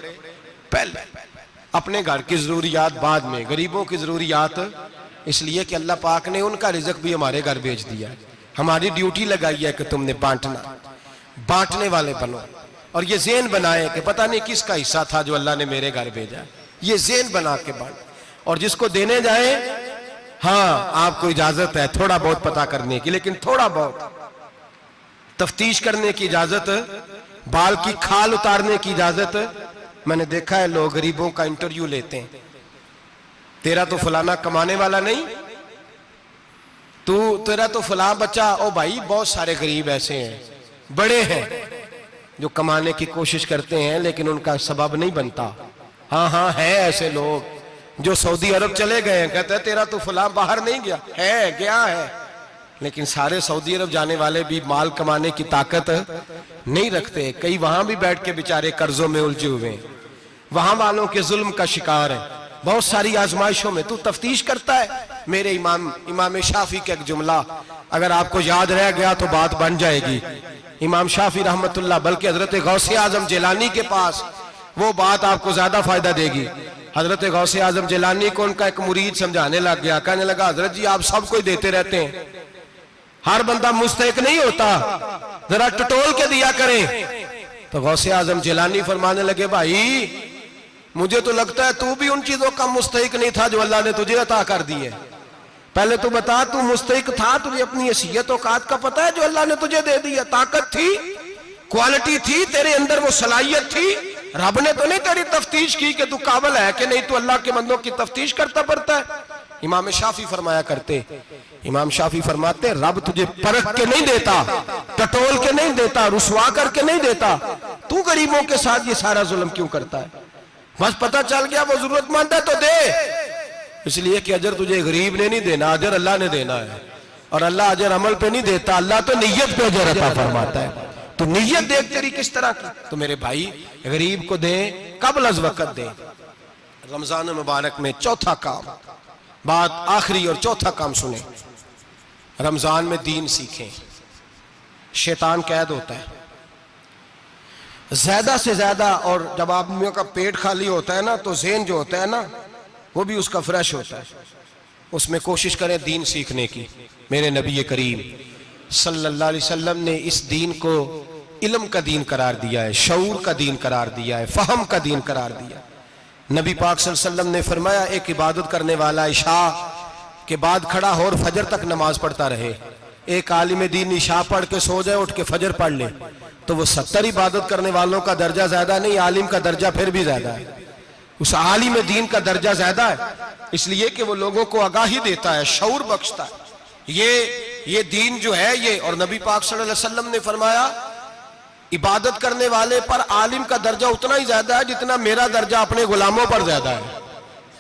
پہلے، اپنے گھر کی ضروریات بعد میں، غریبوں کی ضروریات، اس لیے کہ اللہ پاک نے ان کا رزق بھی ہمارے گھر بھیج دیا ہے۔ ہماری ڈیوٹی لگائی ہے کہ تم نے بانٹنا، بانٹنے والے بنو، اور یہ ذہن بنائے کہ پتہ نہیں کس کا حصہ تھا جو اللہ نے میرے گھر بھیجا، یہ ذہن بنا کے بانٹ۔ اور جس کو دینے جائیں، ہاں آپ کو اجازت ہے تھوڑا بہت پتہ کرنے کی، لیکن تھوڑا بہت تفتیش کرنے کی اجازت، بال کی کھال اتارنے کی اجازت۔ میں نے دیکھا ہے لوگ غریبوں کا انٹرویو لیتے ہیں، تیرا تو فلانا کمانے والا نہیں، تیرا تو فلاں بچہ، او بھائی بہت سارے غریب ایسے ہیں، بڑے ہیں جو کمانے کی کوشش کرتے ہیں لیکن ان کا سبب نہیں بنتا۔ ہاں ہے ایسے لوگ جو سعودی عرب چلے گئے ہیں، کہتے ہیں تیرا تو فلاں باہر نہیں گیا، گیا ہے، لیکن سارے سعودی عرب جانے والے بھی مال کمانے کی طاقت نہیں رکھتے، کئی وہاں بھی بیٹھ کے بیچارے قرضوں میں الجھے ہوئے ہیں، وہاں والوں کے ظلم کا شکار ہیں، بہت ساری آزمائشوں میں۔ تو تفتیش کرتا ہے۔ میرے امام شافعی کا ایک جملہ اگر آپ کو یاد رہ گیا تو بات بن جائے گی۔ امام شافعی رحمت اللہ، بلکہ حضرت غوث اعظم جیلانی کے پاس وہ بات آپ کو زیادہ فائدہ دے گی۔ حضرت غوث اعظم جیلانی کو ان کا ایک مرید سمجھانے لگ گیا، کہنے لگا حضرت جی آپ سب کو ہی دیتے رہتے ہیں، ہر بندہ مستحق نہیں ہوتا، ذرا ٹٹول کے دیا کریں۔ تو غوث اعظم جیلانی فرمانے لگے بھائی مجھے تو لگتا ہے تو بھی ان چیزوں کا مستحق نہیں تھا جو اللہ نے تجھے عطا کر دی ہے، پہلے تو بتا تو مستحق تھا، تجھے اپنی حیثیت اوقات کا پتہ ہے جو اللہ نے تجھے دے دی ہے، طاقت تھی، کوالٹی تھی، تیرے اندر وہ صلاحیت تھی، رب نے تو نہیں تیری تفتیش کی کہ تو قابل ہے کہ نہیں، تو اللہ کے بندوں کی تفتیش کرتا پڑتا ہے۔ امام شافعی فرمایا کرتے، امام شافعی فرماتے رب تجھے پرکھ کے نہیں دیتا، ٹٹول کے نہیں دیتا، رسوا کر کے نہیں دیتا، تو غریبوں کے ساتھ یہ سارا ظلم کیوں کرتا ہے؟ بس پتہ چل گیا وہ ضرورت مند ہے تو دے، اس لیے کہ اجر تجھے غریب نے نہیں دینا، اجر اللہ نے دینا ہے، اور اللہ اجر عمل پہ نہیں دیتا، اللہ تو نیت پہ اجر عطا فرماتا ہے۔ تو نیت دیکھ تیری کس طرح کی۔ تو میرے بھائی غریب کو دیں، قبل از وقت دیں، رمضان مبارک میں چوتھا کام، بات آخری اور چوتھا کام سنیں، رمضان میں دین سیکھیں۔ شیطان قید ہوتا ہے زیادہ سے زیادہ، اور جب آدمیوں کا پیٹ خالی ہوتا ہے نا تو ذہن جو ہوتا ہے نا وہ بھی اس کا فریش ہوتا ہے، اس میں کوشش کریں دین سیکھنے کی۔ میرے نبی کریم صلی اللہ علیہ وسلم نے اس دین کو علم کا دین قرار دیا ہے، شعور کا دین قرار دیا ہے، فہم کا دین قرار دیا ہے۔ نبی پاک صلی اللہ علیہ وسلم نے فرمایا ایک عبادت کرنے والا عشاء کے بعد کھڑا ہو اور فجر تک نماز پڑھتا رہے، ایک عالم دین عشاء پڑھ کے سو جائے اٹھ کے فجر پڑھ لے تو وہ 70 عبادت کرنے والوں کا درجہ زیادہ نہیں، عالم کا درجہ پھر بھی زیادہ ہے، اس عالم دین کا درجہ زیادہ ہے، اس لیے کہ وہ لوگوں کو آگاہی دیتا ہے، شعور بخشتا ہے۔ یہ دین جو ہے یہ، اور نبی پاک صلی اللہ علیہ وسلم نے فرمایا عبادت کرنے والے پر عالم کا درجہ اتنا ہی زیادہ ہے جتنا میرا درجہ اپنے غلاموں پر زیادہ ہے۔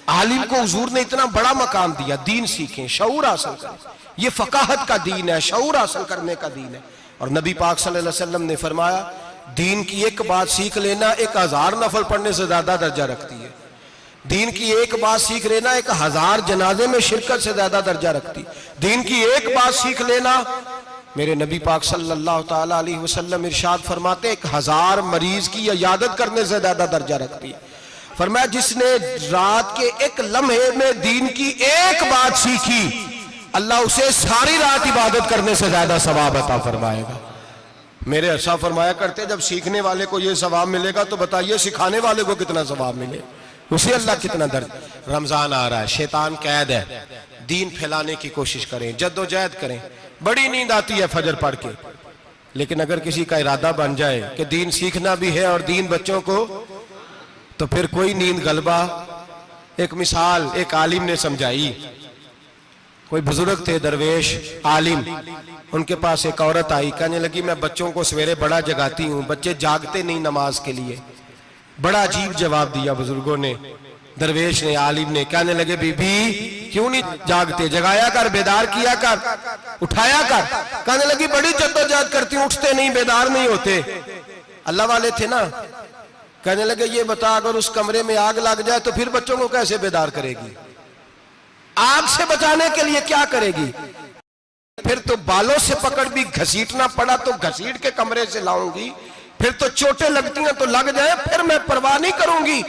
عالم کو حضور نے اتنا بڑا مقام دیا۔ دین سیکھیں، شعور حاصل کریں، یہ فقاہت کا دین ہے، شعور حاصل کرنے کا دین ہے۔ اور نبی پاک صلی اللہ علیہ وسلم نے فرمایا دین کی ایک بات سیکھ لینا 1000 نفل پڑھنے سے زیادہ درجہ رکھتی ہے، دین کی ایک بات سیکھ لینا 1000 جنازے میں شرکت سے زیادہ درجہ رکھتی، دین کی ایک بات سیکھ لینا، میرے نبی پاک صلی اللہ تعالیٰ علیہ وسلم ارشاد فرماتے 1000 مریض کی عیادت کرنے سے زیادہ درجہ رکھتی۔ فرمایا جس نے رات کے ایک لمحے میں دین کی ایک بات سیکھی اللہ اسے ساری رات عبادت کرنے سے زیادہ ثواب عطا فرمائے گا۔ میرے ارشاد فرمایا کرتے جب سیکھنے والے کو یہ ثواب ملے گا تو بتائیے سکھانے والے کو کتنا ثواب ملے، اسے اللہ کتنا درجہ۔ رمضان آ رہا ہے، شیطان قید ہے، دین پھیلانے کی کوشش کریں، جد و جہد کریں۔ بڑی نیند آتی ہے فجر پڑھ کے، لیکن اگر کسی کا ارادہ بن جائے کہ دین سیکھنا بھی ہے اور دین بچوں کو، تو پھر کوئی نیند غلبہ۔ ایک مثال ایک عالم نے سمجھائی، کوئی بزرگ تھے درویش عالم، ان کے پاس ایک عورت آئی، کہنے لگی میں بچوں کو سویرے بڑا جگاتی ہوں، بچے جاگتے نہیں نماز کے لیے۔ بڑا عجیب جواب دیا بزرگوں نے، درویش نے، عالم نے، کہنے لگے بی بی کیوں نہیں جاگتے، جگایا کر، بیدار کیا کر، اٹھایا کر۔ کہنے لگی بڑی جدوجہد کرتی ہوں، اٹھتے نہیں، بیدار نہیں ہوتے۔ اللہ والے تھے نا۔ کہنے لگے یہ بتا اگر اس کمرے میں آگ لگ جائے تو پھر بچوں کو کیسے بیدار کرے گی، آگ سے بچانے کے لیے کیا کرے گی؟ پھر تو بالوں سے پکڑ بھی گھسیٹنا پڑا تو گھسیٹ کے کمرے سے لاؤں گی، پھر تو چوٹیں لگتی ہیں تو لگ جائیں، پھر میں پرواہ نہیں کروں گی۔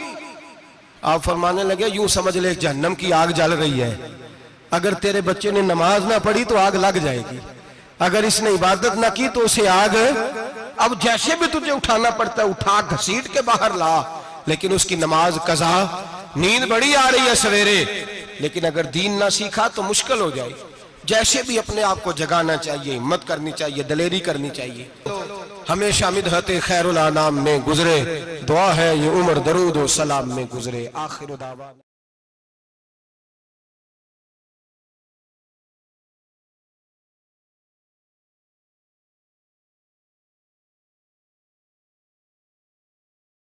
آپ فرمانے لگے یوں سمجھ لے جہنم کی آگ جل رہی ہے، اگر تیرے بچے نے نماز نہ پڑھی تو آگ لگ جائے گی، اگر اس نے عبادت نہ کی تو اسے آگ، اب جیسے بھی تجھے اٹھانا پڑتا ہے اٹھا گھسیٹ کے باہر لا، لیکن اس کی نماز قضا۔ نیند بڑی آ رہی ہے سویرے، لیکن اگر دین نہ سیکھا تو مشکل ہو جائے۔ جیسے بھی اپنے آپ کو جگانا چاہیے، ہمت کرنی چاہیے، دلیری کرنی چاہیے۔ ہمیشہ مدحت خیر الانام میں گزرے، دعا ہے یہ عمر درود و سلام میں گزرے۔ آخر دعوانا